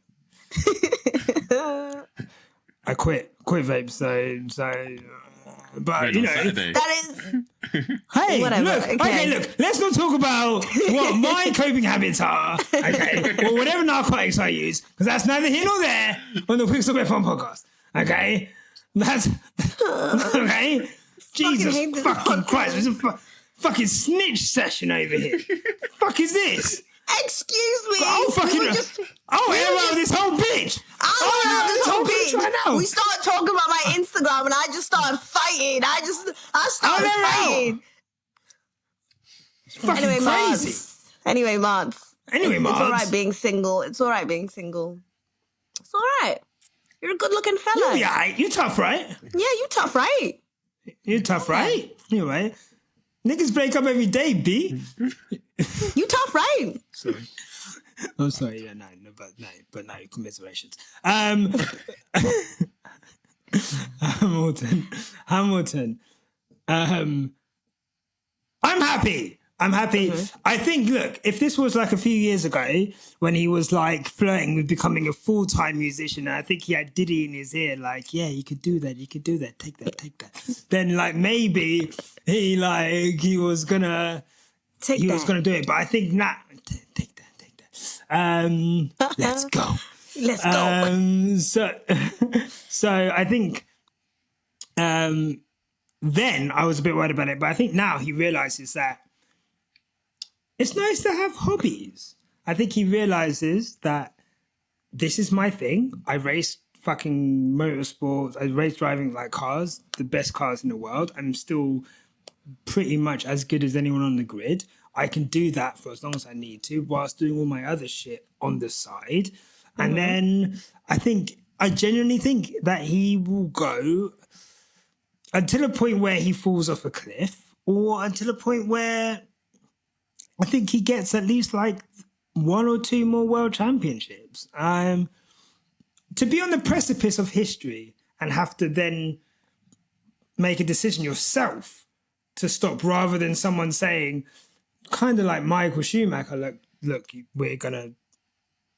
brother. I quit vape, so but Red you on know, Saturday. That is hey, Whatever, look, okay. look, let's not talk about what my coping habits are, okay, or whatever narcotics I use, because that's neither here nor there on the Pixel Bit Fun podcast, okay? That's okay. Jesus hate this fucking podcast. Christ! There's a fucking snitch session over here. Fuck is this? excuse me. Oh fucking! We were just air out this whole bitch. I Air out this whole bitch. right now. We started talking about my Instagram and I just started fighting. I started air out. fighting. It's fucking Anyway, crazy. Martz. Anyway, Martz. Anyway, It's all Martz. right being single. It's all right being single. It's all right. You're a good-looking fella. You'll be alright. You're tough, right? Yeah, you tough, right? You're tough, right? You're right. Niggas break up every day, B. You tough, right? Sorry. I'm sorry. Yeah, but no, commiserations. Hamilton. I'm happy. I think, look, if this was like a few years ago when he was like flirting with becoming a full-time musician, and I think he had Diddy in his ear, like, yeah, you could do that, take that. Then like maybe he was gonna do it. But I think take that. Let's go. Let's go. So I think then I was a bit worried about it, but I think now he realizes that it's nice to have hobbies. I think he realizes that this is my thing. I race fucking motorsports. I race driving like cars, the best cars in the world. I'm still pretty much as good as anyone on the grid. I can do that for as long as I need to, whilst doing all my other shit on the side. And then I genuinely think that he will go until a point where he falls off a cliff, or until a point where I think he gets at least like 1 or 2 more world championships. To be on the precipice of history and have to then make a decision yourself to stop, rather than someone saying, kind of like Michael Schumacher, look, we're gonna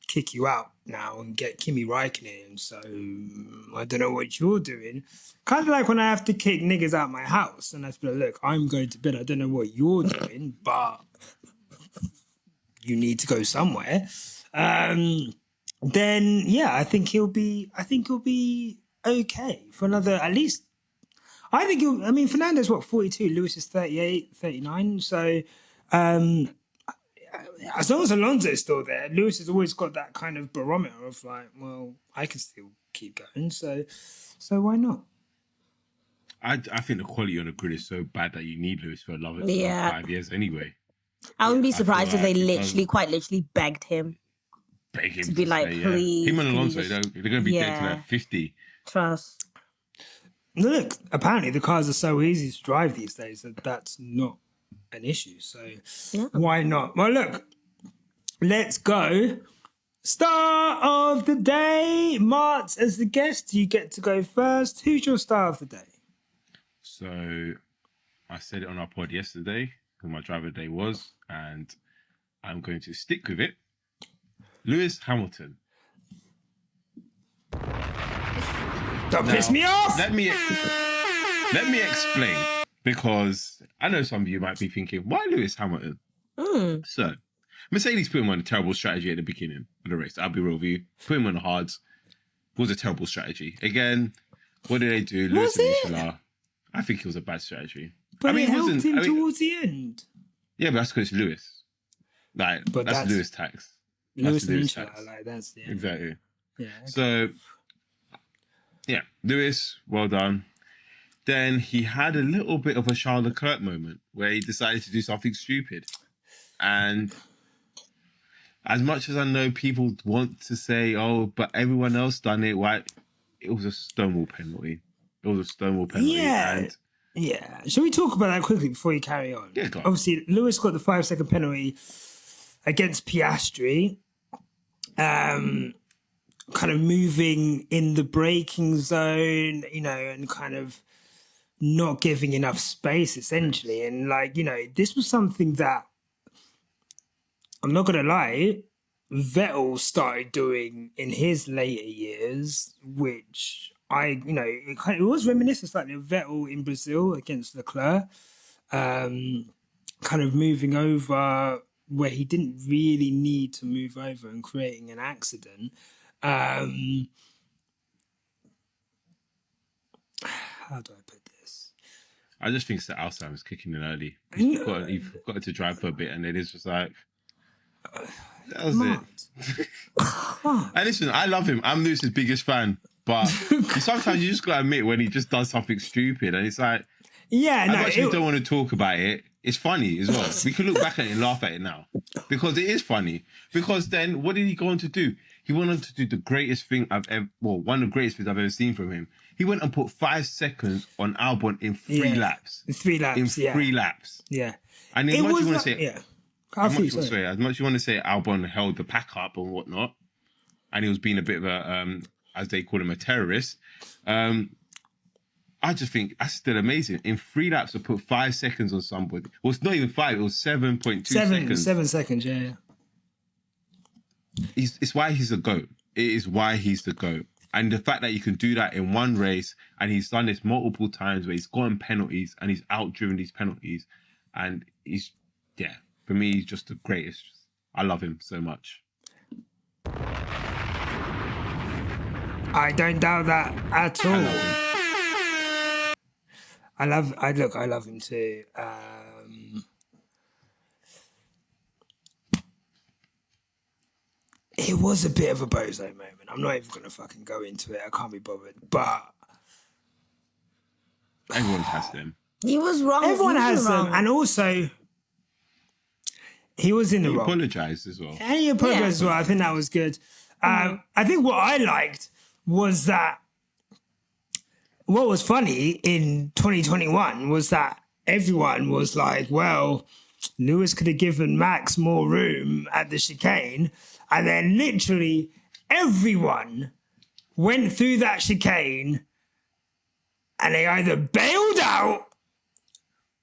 kick you out now and get Kimi Räikkönen. So I don't know what you're doing. Kind of like when I have to kick niggas out my house and I have to be like, look, I'm going to bed. I don't know what you're doing, but you need to go somewhere. Then yeah, I think he'll be okay for another, at least. I think Fernando's 42, Lewis is 38, 39. So as long as Alonso's still there, Lewis has always got that kind of barometer of like, well, I can still keep going. So why not? I think the quality on the grid is so bad that you need Lewis for another 5 years anyway. I wouldn't be surprised if they quite literally begged him to be like, please. Him and Alonso, they're going to be dead to like 50. Trust. Look, apparently the cars are so easy to drive these days that that's not an issue. So why not? Well, look, let's go. Star of the day. Martz, as the guest, you get to go first. Who's your star of the day? So I said it on our pod yesterday who my driver of the day was, and I'm going to stick with it. Lewis Hamilton. Don't piss me off! Let me explain, because I know some of you might be thinking, why Lewis Hamilton? So, Mercedes put him on a terrible strategy at the beginning of the race. I'll be real with you. Put him on the hards. Was a terrible strategy. Again, what did they do? Lewis and Michelin. I think it was a bad strategy. But it helped him towards the end. Yeah, but that's because it's Lewis. Like, but that's Lewis tax. Lewis and Michelin, like that's exactly. Yeah. Okay. So, yeah, Lewis, well done. Then he had a little bit of a Charles Leclerc moment where he decided to do something stupid. And as much as I know people want to say, oh, but everyone else done it, why? It was a Stonewall penalty. Yeah. Yeah. Shall we talk about that quickly before you carry on? Yeah, go on. Obviously, Lewis got the 5-second penalty against Piastri. Kind of moving in the braking zone, and kind of not giving enough space, essentially. And, this was something that, I'm not going to lie, Vettel started doing in his later years, which it was reminiscent slightly of Vettel in Brazil against Leclerc, kind of moving over where he didn't really need to move over and creating an accident. How do I put this? I just think it's the Alzheimer's kicking in early. You've got to drive for a bit, and it is just like, that was it. And listen, I love him. I'm Lewis's biggest fan, but sometimes you just got to admit when he just does something stupid, and it's like, as much as you don't want to talk about it, it's funny as well. We can look back at it and laugh at it now, because it is funny. Because then, what did he go on to do? He went on to do the greatest thing one of the greatest things I've ever seen from him. He went and put 5 seconds on Albon in 3 laps. In 3 laps, In 3 laps. Yeah. And as much as you want to say, as much you want to say Albon held the pack up and whatnot, and he was being a bit of a, as they call him, a terrorist, I just think that's still amazing. In 3 laps, to put 5 seconds on somebody. Well, it's not even 5, it was 7.2 seconds. 7 seconds, yeah. It's why he's the GOAT. It is why he's the GOAT. And the fact that you can do that in one race, and he's done this multiple times where he's gotten penalties and he's outdriven these penalties, and for me, he's just the greatest. I love him so much. I don't doubt that at all. I love him too. It was a bit of a bozo moment. I'm not even gonna fucking go into it. I can't be bothered. But Everyone has them. He was wrong. everyone He was has them, wrong. and also he was in the He wrong. apologized as well. And he apologized as well. I think that was good. I think what I liked was that what was funny in 2021 was that everyone was like, well, Lewis could have given Max more room at the chicane. And then literally everyone went through that chicane and they either bailed out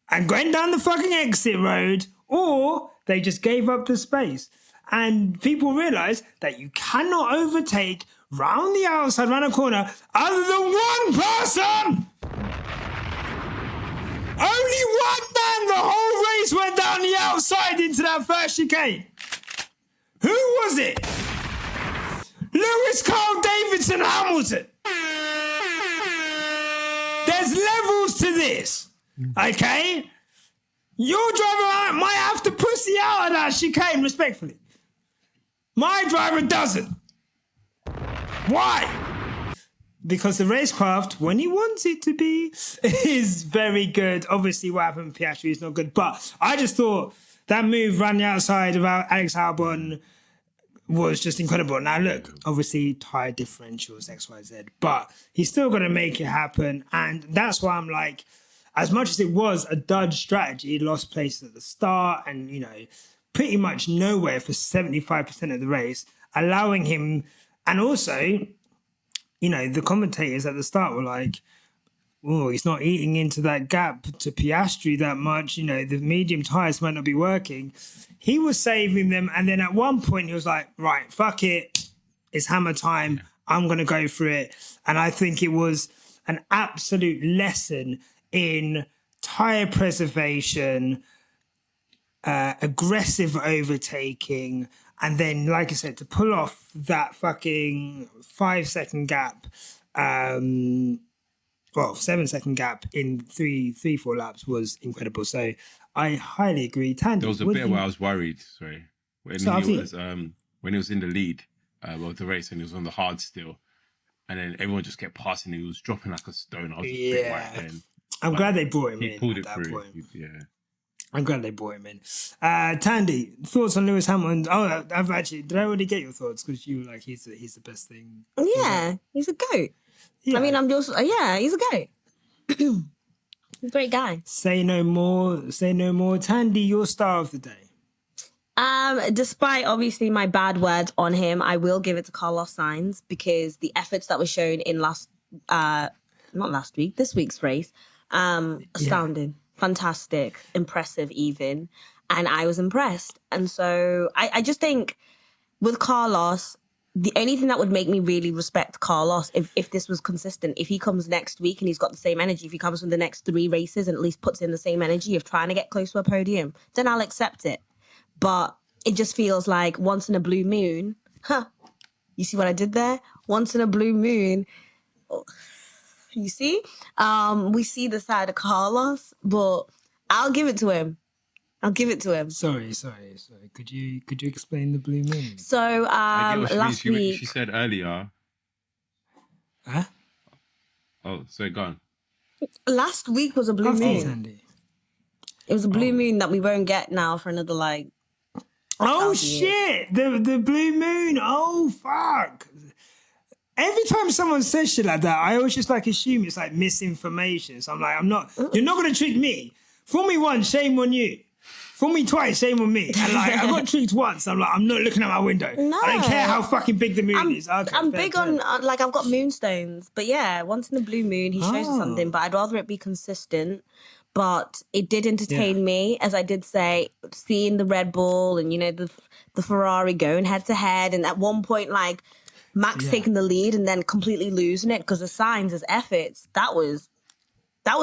and went down the fucking exit road or they just gave up the space. And people realised that you cannot overtake round the outside, round a corner, other than one person! Only one man the whole race went down the outside into that first chicane. Who was it? Lewis, Carl, Davidson, Hamilton. There's levels to this, okay? Your driver might have to pussy out of that chicane, respectfully. My driver doesn't. Why? Because the racecraft, when he wants it to be, is very good. Obviously, what happened with Piastri is not good. But I just thought that move around the outside of Alex Albon was just incredible. Now, look, obviously, tyre differentials, X, Y, Z. But he's still going to make it happen. And that's why I'm like, as much as it was a dud strategy, he lost places at the start and, you know, pretty much nowhere for 75% of the race, allowing him, and also, you know, the commentators at the start were like, oh, he's not eating into that gap to Piastri that much, you know, the medium tyres might not be working. He was saving them, and then at one point he was like, right, fuck it, it's hammer time, I'm going to go for it. And I think it was an absolute lesson in tyre preservation, aggressive overtaking, and then, like I said, to pull off that fucking 5-second gap, 7-second gap in three, 4 laps was incredible. So I highly agree. Thandie, There was a bit where I was worried, when he was in the lead of the race and he was on the hard still, and then everyone just kept passing him. He was dropping like a stone. I was just a bit worried then. I'm glad they brought him in. He pulled at it that through. point. Yeah. I'm glad they brought him in. Thandie, thoughts on Lewis Hamilton? Oh, did I already get your thoughts? Because you were like, he's the best thing. Yeah, he's a goat. Yeah. I mean, he's a goat. Great guy. Say no more. Thandie, your star of the day. Despite obviously my bad words on him, I will give it to Carlos Sainz because the efforts that were shown in this week's race, astounding, fantastic, impressive even. And I was impressed. And so I just think with Carlos, the only thing that would make me really respect Carlos if this was consistent, if he comes next week and he's got the same energy, if he comes from the next 3 races and at least puts in the same energy of trying to get close to a podium, then I'll accept it. But it just feels like once in a blue moon, you see what I did there? Once in a blue moon, you see? We see the side of Carlos, but I'll give it to him. Sorry. Could you explain the blue moon? So last week... She said earlier... Huh? Oh, sorry, go on. Last week was a blue moon. It was a blue moon that we won't get now for another, like... Oh, shit! The blue moon! Oh, fuck! Every time someone says shit like that, I always just like assume it's like misinformation. So I'm like, you're not going to trick me. Fool me once, shame on you. Fool me twice, shame on me. And like, I got tricked once. I'm like, I'm not looking at my window. No. I don't care how fucking big the moon is. Okay, I'm big on, like, I've got moonstones. But yeah, once in a blue moon, he shows us something. But I'd rather it be consistent. But it did entertain me, as I did say, seeing the Red Bull and, you know, the Ferrari going head to head. And at one point, like, Max taking the lead and then completely losing it because of Sainz, his efforts. That was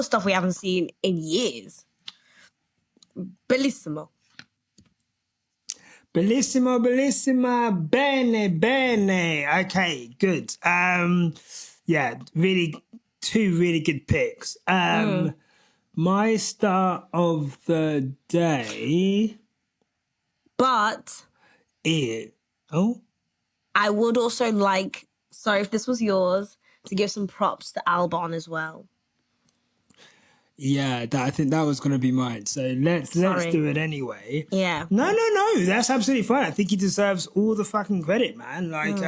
stuff we haven't seen in years. Bellissimo. Bellissimo, bellissima, bene, bene. Okay, good. Yeah, really, two really good picks. My start of the day But is I would also like, sorry if this was yours, to give some props to Albon as well. yeah. I think that was going to be mine. So let's Sorry. do it anyway. Yeah. No. That's absolutely fine. I think he deserves all the fucking credit, man. Like,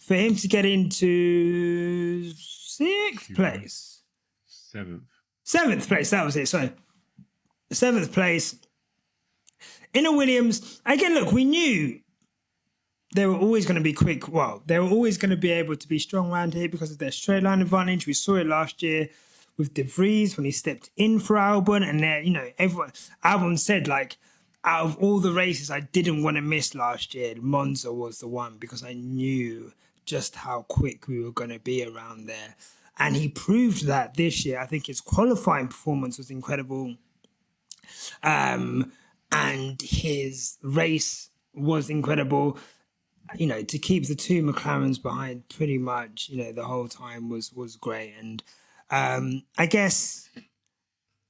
for him to get into sixth place. Seventh place, that was it. Sorry. Seventh place. In a Williams, again, look, we knew they were always going to be quick. Well, they were always going to be able to be strong around here because of their straight line advantage. We saw it last year with De Vries when he stepped in for Albon. And there, Albon said, like, out of all the races I didn't want to miss last year, Monza was the one because I knew just how quick we were going to be around there. And he proved that this year. I think his qualifying performance was incredible. And his race was incredible. To keep the two McLarens behind pretty much, the whole time was great. And I guess,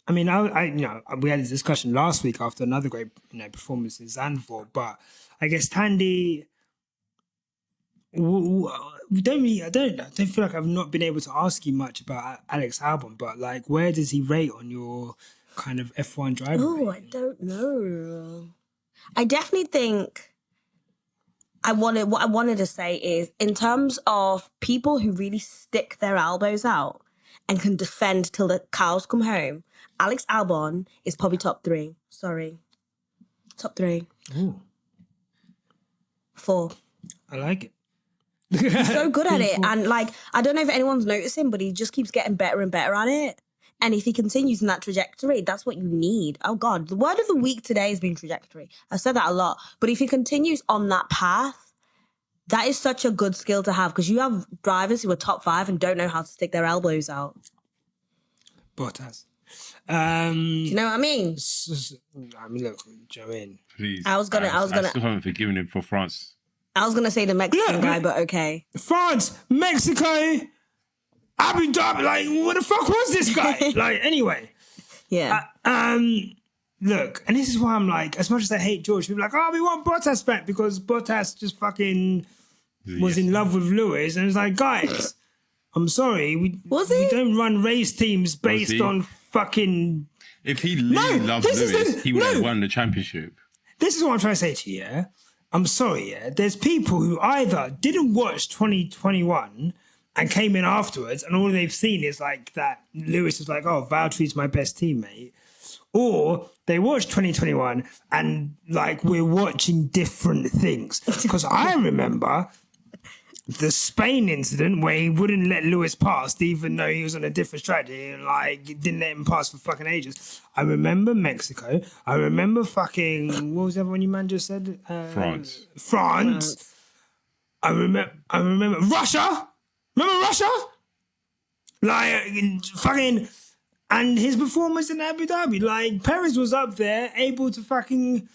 we had this discussion last week after another great, performance in Zandvoort. But I guess Thandie, I don't feel like I've not been able to ask you much about Alex Albon, but like, where does he rate on your kind of F1 driver? Oh, I don't know. I definitely think what I wanted to say is, in terms of people who really stick their elbows out and can defend till the cows come home, Alex Albon is probably top 3. Sorry. Top 3. Ooh. 4. I like it. He's so good at it. And like, I don't know if anyone's noticing, but he just keeps getting better and better at it. And if he continues in that trajectory, that's what you need. Oh God, the word of the week today has been trajectory. I've said that a lot. But if he continues on that path, that is such a good skill to have, because you have drivers who are top 5 and don't know how to stick their elbows out. Bottas. Do you know what I mean? Look, do you know what I mean? Please. I still haven't forgiven him for France. I was gonna say the Mexican guy, but okay. France, Mexico, Abu Dhabi, like, what the fuck was this guy? Like, anyway. Yeah. Look, and this is why I'm like, as much as I hate George, people are like, we want Bottas back because Bottas just fucking was in love with Lewis. And it's like, guys, I'm sorry, we don't run race teams based on fucking... If he really loved Lewis, he would have won the championship. This is what I'm trying to say to you, yeah? I'm sorry, yeah? There's people who either didn't watch 2021 and came in afterwards, and all they've seen is like that Lewis was like, Valtteri's my best teammate. Or they watched 2021 and like we're watching different things. Because I remember the Spain incident where he wouldn't let Lewis pass even though he was on a different strategy and like didn't let him pass for fucking ages. I remember Mexico. I remember fucking, what was the other one you man just said? France. I remember Russia. Remember Russia? Like fucking... And his performance in Abu Dhabi, like, Perez was up there, able to fucking...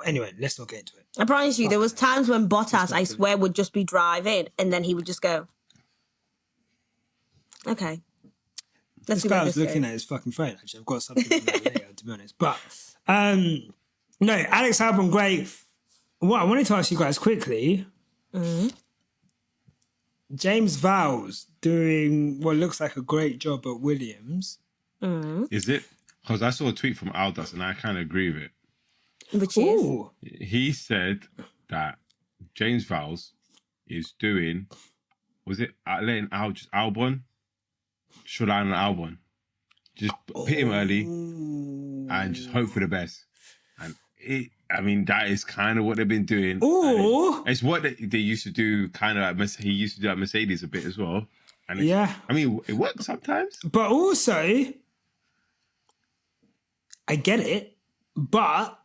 Anyway, let's not get into it. I promise you, there was times when Bottas, I swear, would just be driving, and then he would just go, okay. This guy was looking at his fucking phone, actually. I've got something on that later, to be honest. But, no, Alex Albon, great. What I wanted to ask you guys quickly... Mm-hmm. James Vowles doing what looks like a great job at Williams. Mm. Is it? Because I saw a tweet from Aldas and I kind of agree with it. Which is? He said that James Vowles is doing, was it letting just Albon? Should I on Albon? Just pit him early and just hope for the best. And that is kind of what they've been doing. Ooh. It's what they used to do, kind of like he used to do at Mercedes a bit as well. And it works sometimes. But also, I get it, but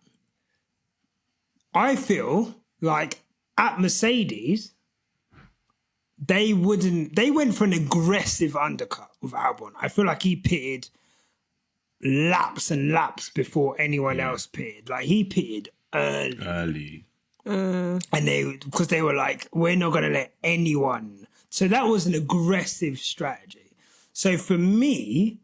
I feel like at Mercedes, they went for an aggressive undercut with Albon. I feel like he pitted laps and laps before anyone else pitted. Like, he pitted Early. And because they were like, we're not going to let anyone. So that was an aggressive strategy. So for me,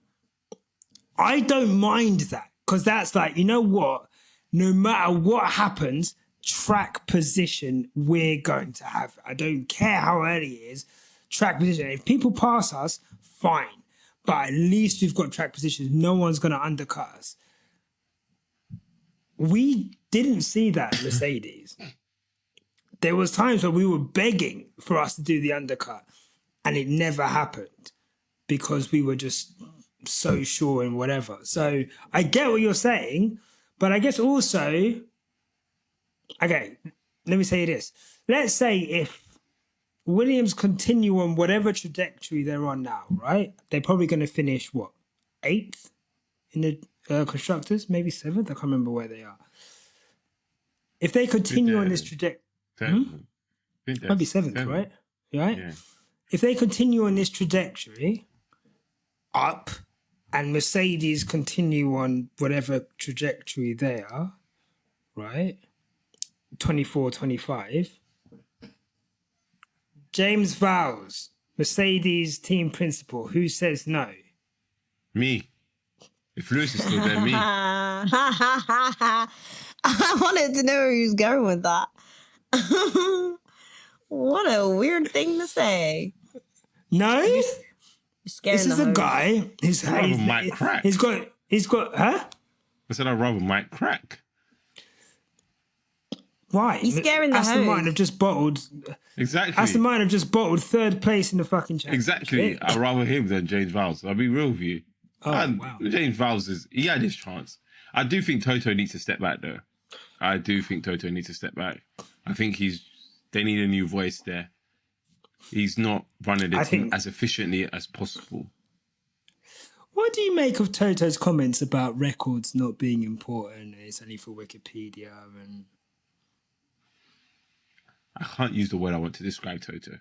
I don't mind that because that's like, you know what? No matter what happens, track position we're going to have. I don't care how early it is. Track position. If people pass us, fine. But at least we've got track positions. No one's going to undercut us. We didn't see that at Mercedes. There was times where we were begging for us to do the undercut and it never happened because we were just so sure and whatever. So I get what you're saying, but I guess also, okay, let me say this. Let's say if Williams continue on whatever trajectory they're on now, right? They're probably going to finish, what, 8th in the constructors? Maybe 7th? I can't remember where they are. If they continue on this trajectory... Might be 7th, right? Right? Yeah. If they continue on this trajectory up and Mercedes continue on whatever trajectory they are, right? 24, 25. James Vowles, Mercedes team principal, who says no? Me. If Lewis is still there, me. I wanted to know where he was going with that. What a weird thing to say. No? You're scaring This is the a host. guy. He's got, huh? I said I'd rather Mike crack. Why? He's scaring the Aston host. Martin have just bottled. Exactly. Aston Martin have just bottled 3rd place in the fucking championship. Exactly. I'd rather him than James Vowles. I'll be real with you. Oh, And wow. James Vowles he had his chance. I do think Toto needs to step back though. I do think Toto needs to step back. I think they need a new voice there. He's not running the team as efficiently as possible. What do you make of Toto's comments about records not being important? It's only for Wikipedia and... I can't use the word I want to describe Toto.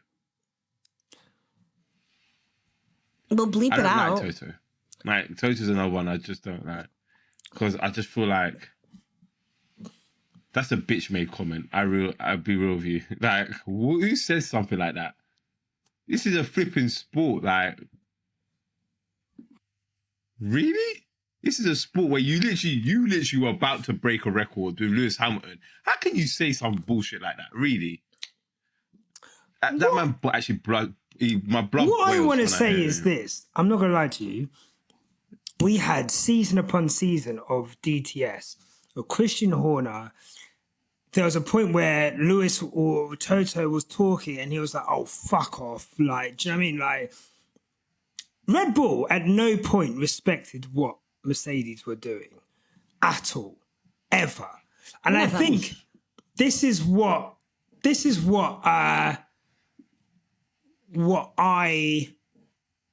We'll bleep I it don't out. like Toto. Like Toto's another one I just don't like because I just feel like that's a bitch made comment. I'll be real with you. Like who says something like that? This is a flipping sport. Like really? This is a sport where you literally were about to break a record with Lewis Hamilton. How can you say some bullshit like that? Really? That man actually my blood. What I boils want to when say hear is him. this. I'm not going to lie to you. We had season upon season of DTS, of Christian Horner. There was a point where Lewis or Toto was talking and he was like, oh, fuck off. Like, do you know what I mean? Like, Red Bull at no point respected what Mercedes were doing at all, ever. And I think this is what I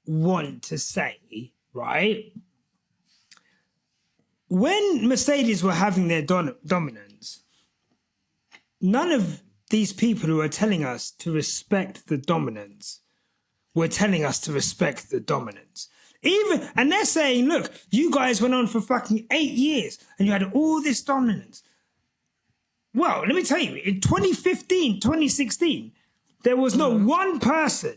want to say, right? When Mercedes were having their dominance, none of these people who are telling us to respect the dominance were telling us to respect the dominance. And they're saying, look, you guys went on for fucking 8 years and you had all this dominance. Well, let me tell you, in 2015, 2016, there was not one person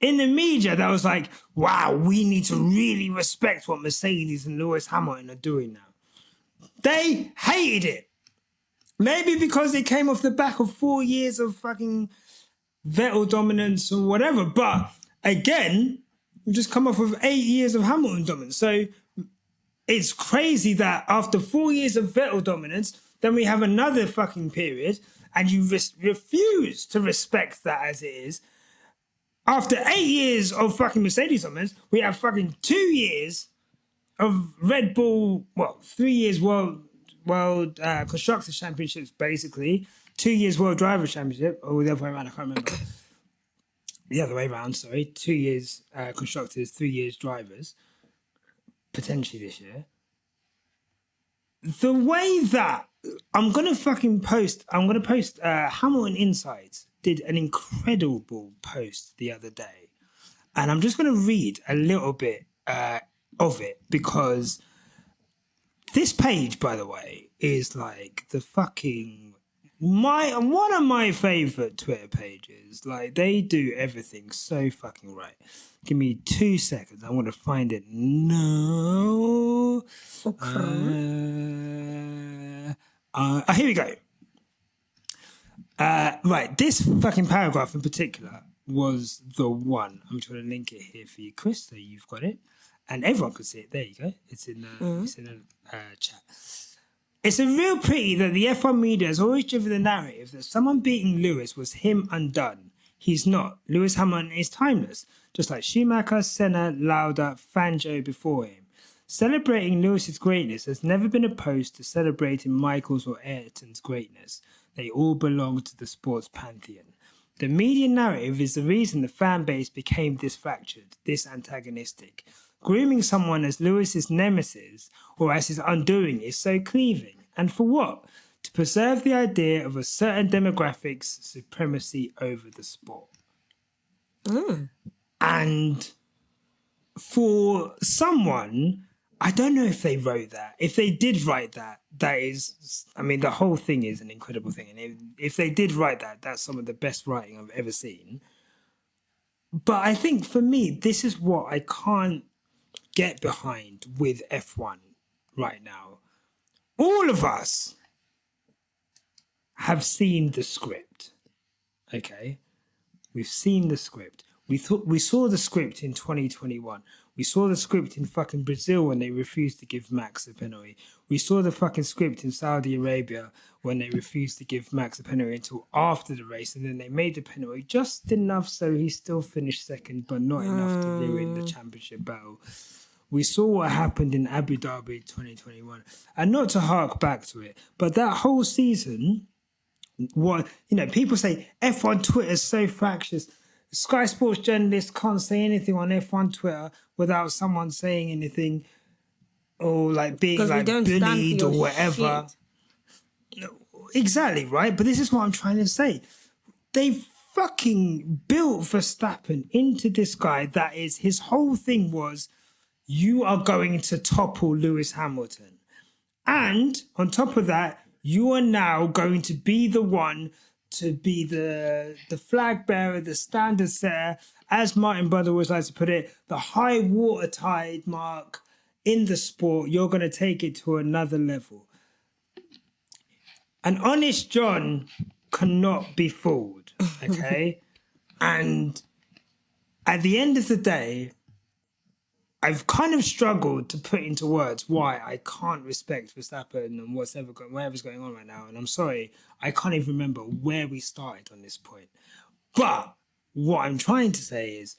in the media that was like, wow, we need to really respect what Mercedes and Lewis Hamilton are doing now. They hated it. Maybe because it came off the back of 4 years of fucking Vettel dominance or whatever. But again, we've just come off of 8 years of Hamilton dominance. So it's crazy that after 4 years of Vettel dominance, then we have another fucking period and you refuse to respect that as it is. After 8 years of fucking Mercedes dominance, we have fucking 2 years of Red Bull, 3 years World Constructors Championships, basically. 2 years World Driver Championship, or the other way around, I can't remember. The other way around, sorry. 2 years Constructors, 3 years Drivers, potentially this year. The way that I'm going to post Hamilton Insights did an incredible post the other day. And I'm just going to read a little bit of it because This page, by the way, is like the fucking one of my favorite Twitter pages. Like they do everything so fucking right. Give me 2 seconds. I want to find it now. Here we go. Right, this fucking paragraph in particular was the one. I'm just going to link it here for you, Chris, so you've got it. And everyone can see it. There you go. It's in the chat. It's a real pity that the F1 media has always driven the narrative that someone beating Lewis was him undone. He's not. Lewis Hamilton is timeless, just like Schumacher, Senna, Lauda, Fangio before him. Celebrating Lewis's greatness has never been opposed to celebrating Michael's or Ayrton's greatness. They all belong to the sports pantheon. The media narrative is the reason the fan base became this fractured, this antagonistic. Grooming someone as Lewis's nemesis or as his undoing is so cleaving. And for what? To preserve the idea of a certain demographic's supremacy over the sport. And for someone, I don't know if they wrote that. If they did write that, that is, I mean, the whole thing is an incredible thing. And if they did write that, that's some of the best writing I've ever seen. But I think for me, this is what I can't get behind with F1 right now. All of us have seen the script. Okay? We've seen the script. We saw the script in 2021. We saw the script in fucking Brazil when they refused to give Max a penalty. We saw the fucking script in Saudi Arabia when they refused to give Max a penalty until after the race, and then they made the penalty just enough so he still finished second, but not enough to ruin the championship battle. We saw what happened in Abu Dhabi 2021. And not to hark back to it, but that whole season, what, you know, people say F1 Twitter is so fractious. Sky Sports journalists can't say anything on F1 Twitter without someone saying anything or like being like bullied or whatever. Shit. Exactly, right? But this is what I'm trying to say. They fucking built Verstappen into this guy that is, his whole thing was, you are going to topple Lewis Hamilton. And on top of that, you are now going to be the one to be the flag bearer, the standard setter, as Martin Brother always likes to put it, the high water tide mark in the sport. You're going to take it to another level. An honest John cannot be fooled, okay? And at the end of the day, I've kind of struggled to put into words why I can't respect Verstappen and whatever's going on right now. And I'm sorry, I can't even remember where we started on this point. But what I'm trying to say is,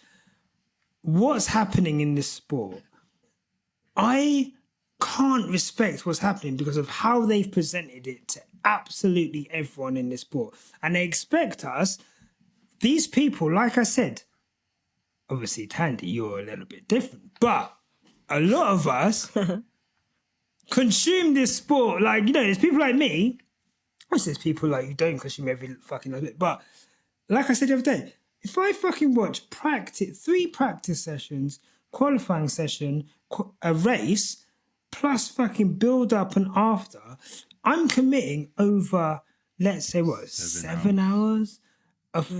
what's happening in this sport, I can't respect what's happening because of how they've presented it to absolutely everyone in this sport. And they expect us, these people, like I said, obviously, Thandie, you're a little bit different. But a lot of us consume this sport. Like, you know, there's people like me. There's people like you don't consume every fucking little bit. But like I said the other day, if I fucking watch 3 practice sessions, qualifying session, a race, plus fucking build up and after, I'm committing over, let's say, what, 7 hours of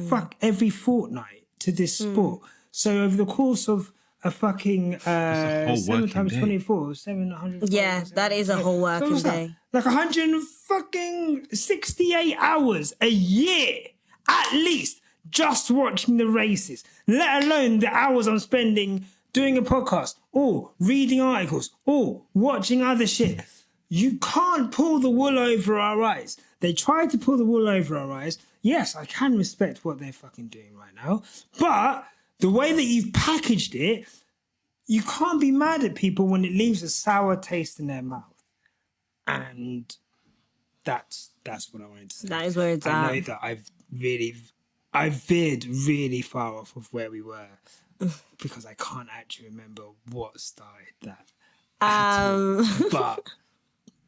every fortnight to this sport. So over the course of a fucking 7 times 24, 700. Yeah, that is a whole working day. Like 168 hours a year, at least, just watching the races. Let alone the hours I'm spending doing a podcast, or reading articles, or watching other shit. You can't pull the wool over our eyes. They try to pull the wool over our eyes. Yes, I can respect what they're fucking doing right now, but the way that you've packaged it, you can't be mad at people when it leaves a sour taste in their mouth. And that's what I wanted to say. That is where it's at. I know that I've veered really far off of where we were because I can't actually remember what started that. But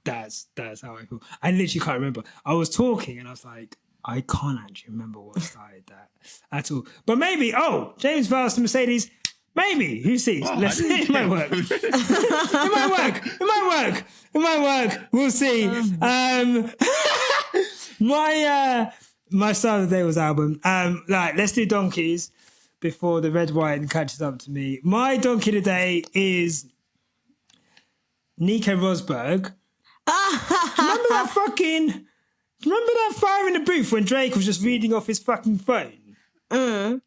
that's how I feel. I literally can't remember. I was talking and I was like, I can't actually remember what started that at all. But maybe, James Verstappen, Mercedes, Maybe. Who sees? Oh, Let's see. It might work. It might work. We'll see. My start of the day was album. Let's do donkeys before the red wine catches up to me. My donkey today is Nico Rosberg. Remember that fire in the booth when Drake was just reading off his fucking phone? Why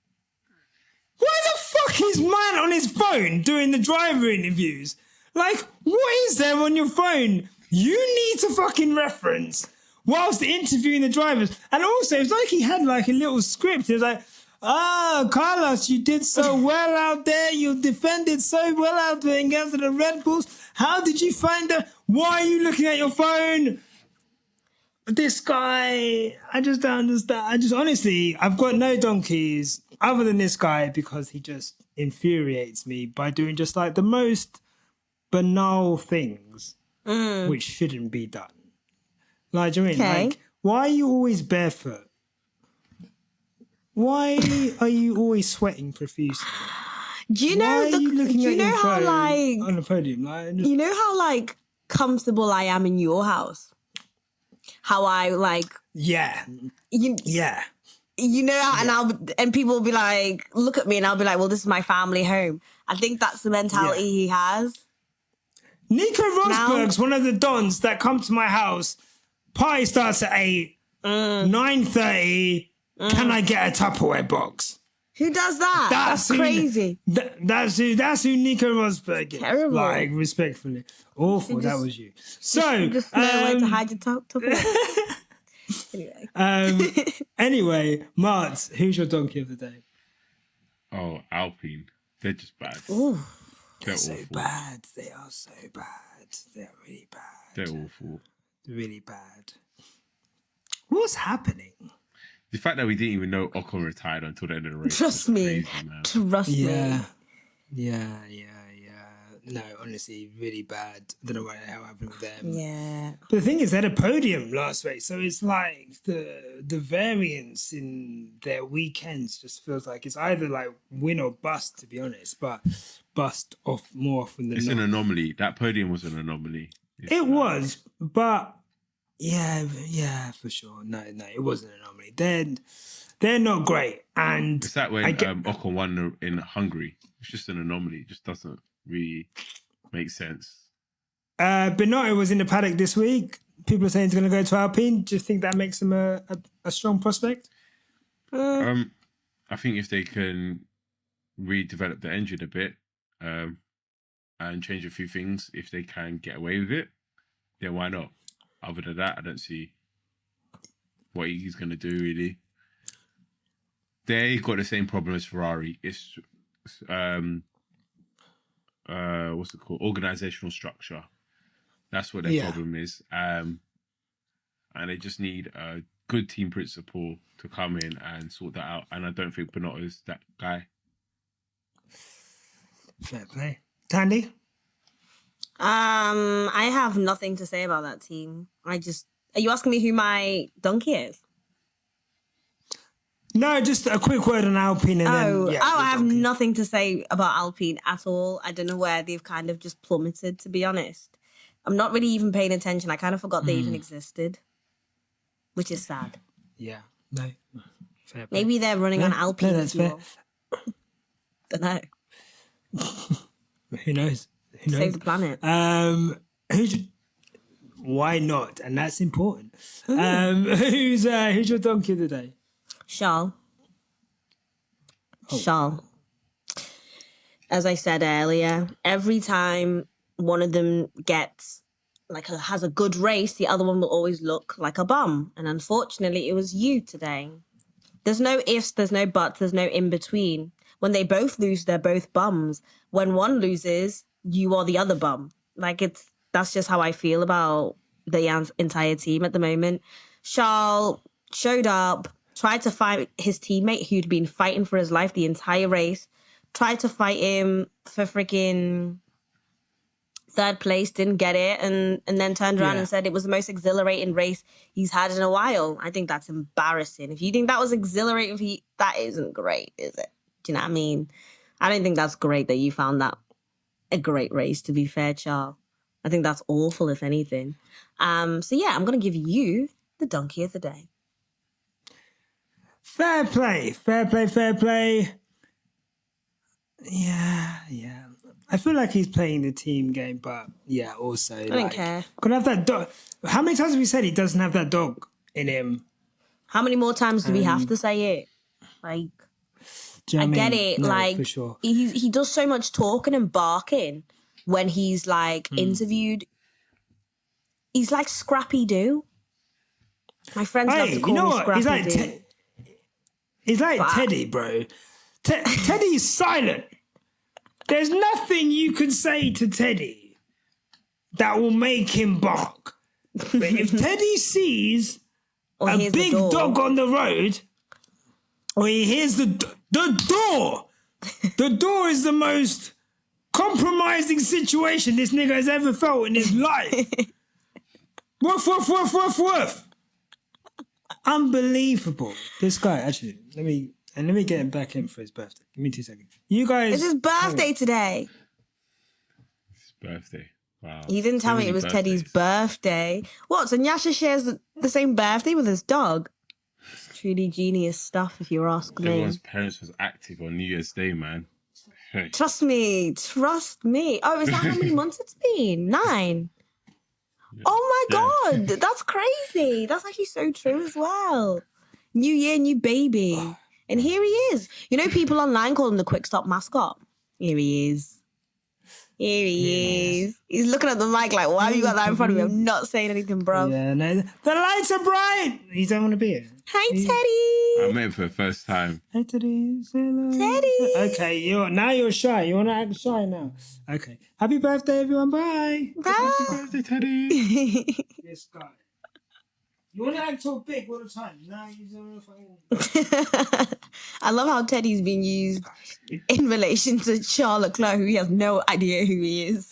the fuck is man on his phone doing the driver interviews? Like, what is there on your phone you need to fucking reference whilst interviewing the drivers? And also, it's like he had like a little script. It was like, Carlos, you did so well out there. You defended so well out there against the Red Bulls. How did you find that? Why are you looking at your phone? This guy, I just don't understand. Honestly, I've got no donkeys other than this guy because he just infuriates me by doing just like the most banal things which shouldn't be done. Like, do you know what I mean? Like, why are you always barefoot? Why are you always sweating profusely? Do you know? Why are you looking at your how phone like on the podium? Like, you know how like comfortable I am in your house? How I like yeah. you know, and people will be like, look at me, and I'll be like, well, this is my family home. I think that's the mentality he has. Nico Rosberg's one of the dons that come to my house. Party starts at 8, 9:30. Can I get a Tupperware box? Who does that? That's crazy. That's who Nico Rosberg is. Terrible. Like, respectfully. Awful, that was you. So, you just know where to hide your Tupperware. Anyway, Martz, who's your donkey of the day? Oh, Alpine. They're just bad. Ooh. They're so awful. bad. They are so bad. They're really bad. They're awful. Really bad. What's happening? The fact that we didn't even know Ocon retired until the end of the race. Trust me. Crazy, man. Trust me. Yeah. No, honestly, really bad. I don't know what the hell happened with them. Yeah. But the thing is, they had a podium last race, so it's like the variance in their weekends just feels like it's either like win or bust, to be honest. But bust off more often than It's not. an anomaly. That podium was an anomaly. It was, but yeah, for sure. No, it wasn't an anomaly. They're not great, and It's that when Ocon won in Hungary. It's just an anomaly. It just doesn't really make sense. Binotto was in the paddock this week. People are saying he's going to go to Alpine. Do you think that makes him a strong prospect? I think if they can redevelop the engine a bit and change a few things, if they can get away with it, then why not? Other than that, I don't see what he's going to do, really. They got the same problem as Ferrari. It's what's it called? Organizational structure. That's what their problem is. And they just need a good team principal to come in and sort that out. And I don't think Binotto is that guy. Fair play. Thandie? I have nothing to say about that team. Are you asking me who my donkey is? No, just a quick word on Alpine and then... I have nothing to say about Alpine at all. I don't know where they've kind of just plummeted, to be honest. I'm not really even paying attention. I kind of forgot they even existed, which is sad. Yeah, no. Fair play. Maybe they're running on Alpine. No, that's fair. Don't know. Who knows? Save the planet. Why not? And that's important. Who's your donkey of the day? Charles. Charles. As I said earlier, every time one of them has a good race, the other one will always look like a bum. And unfortunately, it was you today. There's no ifs, there's no buts, there's no in between. When they both lose, they're both bums. When one loses, you are the other bum. That's just how I feel about the entire team at the moment. Charles showed up, tried to fight his teammate who'd been fighting for his life the entire race, tried to fight him for freaking third place, didn't get it, and then turned around and said it was the most exhilarating race he's had in a while. I think that's embarrassing. If you think that was exhilarating for you, that isn't great, is it? Do you know what I mean? I don't think that's great that you found that a great race, to be fair, Charles. I think that's awful, if anything. So yeah, I'm going to give you the donkey of the day. Fair play. Yeah. I feel like he's playing the team game, but yeah, also I don't care. Could have that dog. How many times have we said he doesn't have that dog in him? How many more times do we have to say it? Like, Do you know I what get mean? it. No, Like, for sure. he does so much talking and barking when he's like interviewed. He's like Scrappy Doo. My friends love to call me Scrappy Doo. He's like Teddy, bro. Teddy's silent. There's nothing you can say to Teddy that will make him bark. But if Teddy sees a big dog on the road, or he hears the door is the most compromising situation this nigga has ever felt in his life. Woof, woof, woof, woof, woof. Unbelievable. This guy, actually, let me get him back in for his birthday. Give me 2 seconds. You guys. It's his birthday today. His birthday. Wow. He didn't tell me it was Teddy's birthday. What? So Nyasha shares the same birthday with his dog? It's truly genius stuff, if you ask me. Everyone's parents was active on New Year's Day, man. Trust me. Oh, is that how many months it's been? 9. Yeah. Oh my God, that's crazy. That's actually so true as well. New year, new baby. And here he is. You know, people online call him the Quick Stop mascot. Here he is. He's looking at the mic like, why have you got that in front of me? I'm not saying anything, bro. Yeah, no, the lights are bright. You don't want to be here. Hi, Teddy. I met him for the first time. Hey, Teddy. Teddy. Okay, you're shy. You want to act shy now? Okay. Happy birthday, everyone. Bye. Bye. Happy birthday, Teddy. This guy. You want to act all big all the time. Now you don't fucking... I love how Teddy's being used in relation to Charles LECLERC, who he has no idea who he is.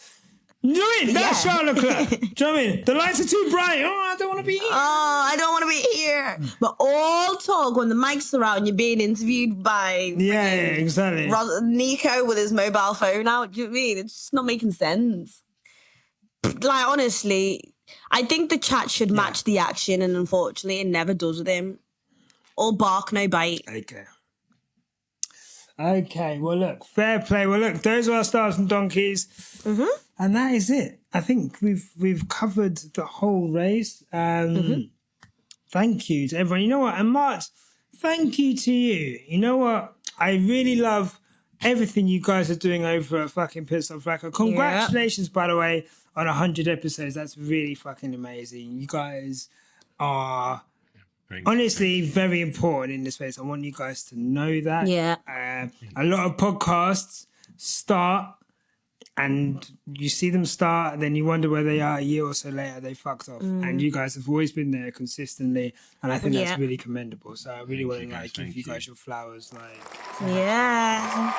That's Charles LECLERC. Do you know what I mean? The lights are too bright. Oh, I don't want to be here. Oh, I don't want to be here. But all talk when the mics are out and you're being interviewed by exactly. Nico with his mobile phone out. Do you know what I mean? It's just not making sense. Like, honestly, I think the chat should match the action, and unfortunately, it never does with him. All bark, no bite. Okay, well, look, fair play. Well, look, those are our stars and donkeys. Mm-hmm. And that is it. I think we've covered the whole race. Thank you to everyone. You know what? And Martz, thank you to you. You know what? I really love everything you guys are doing over at fucking Pit Stop Fracas. Congratulations, by the way, on 100 episodes. That's really fucking amazing. You guys are... honestly, very important in this space. I want you guys to know that. Yeah. A lot of podcasts start and you see them start and then you wonder where they are a year or so later, they fucked off. And you guys have always been there consistently. And I think that's really commendable. So I really want to give you guys your flowers. Yeah.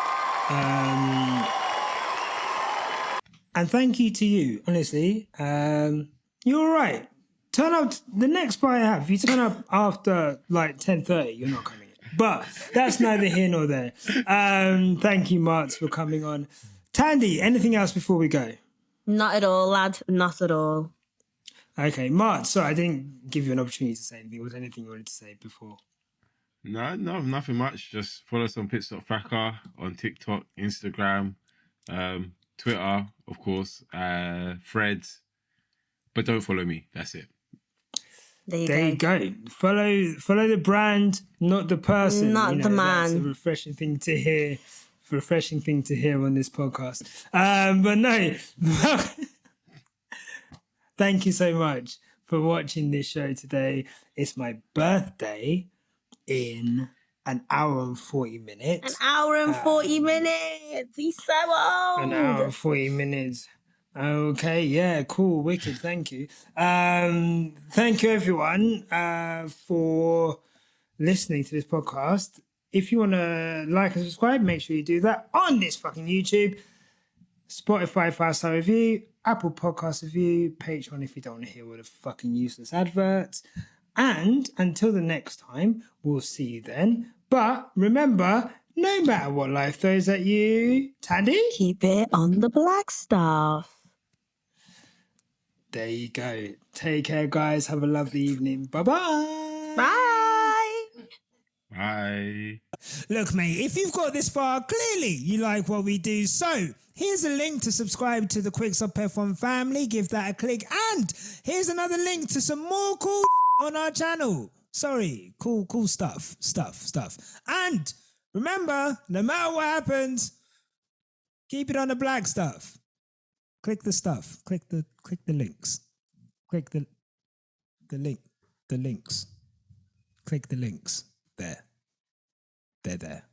And thank you to you, honestly. You're all right. Turn up the next spot I have. If you turn up after 10:30, you're not coming in. But that's neither here nor there. Thank you, Martz, for coming on. Thandie, anything else before we go? Not at all, lad. Not at all. Okay, Martz, sorry, I didn't give you an opportunity to say anything. Was there anything you wanted to say before? No, nothing much. Just follow us on Pit Stop Fracas on TikTok, Instagram, Twitter, of course, Threads. But don't follow me. That's it. There you go. Follow the brand, not the person. Not the man. That's a refreshing thing to hear. On this podcast. But no, thank you so much for watching this show today. It's my birthday in an hour and 40 minutes. An hour and 40 minutes. He's so old. An hour and 40 minutes. Okay, yeah, cool, wicked, thank you. Thank you, everyone, for listening to this podcast. If you want to like and subscribe, make sure you do that on this fucking YouTube, Spotify 5-star review, Apple Podcast review, Patreon if you don't want to hear all the fucking useless adverts. And until the next time, we'll see you then. But remember, no matter what life throws at you. Thandie? Keep it on the black stuff. There you go. Take care, guys. Have a lovely evening. Bye-bye. Bye. Bye. Look, mate, if you've got this far, clearly you like what we do. So here's a link to subscribe to the Quicks Up F1 family. Give that a click. And here's another link to some more cool on our channel. Sorry, cool stuff. And remember, no matter what happens, keep it on the black stuff. Click the stuff. Click the links. Click the links. Click the links. There. They're there.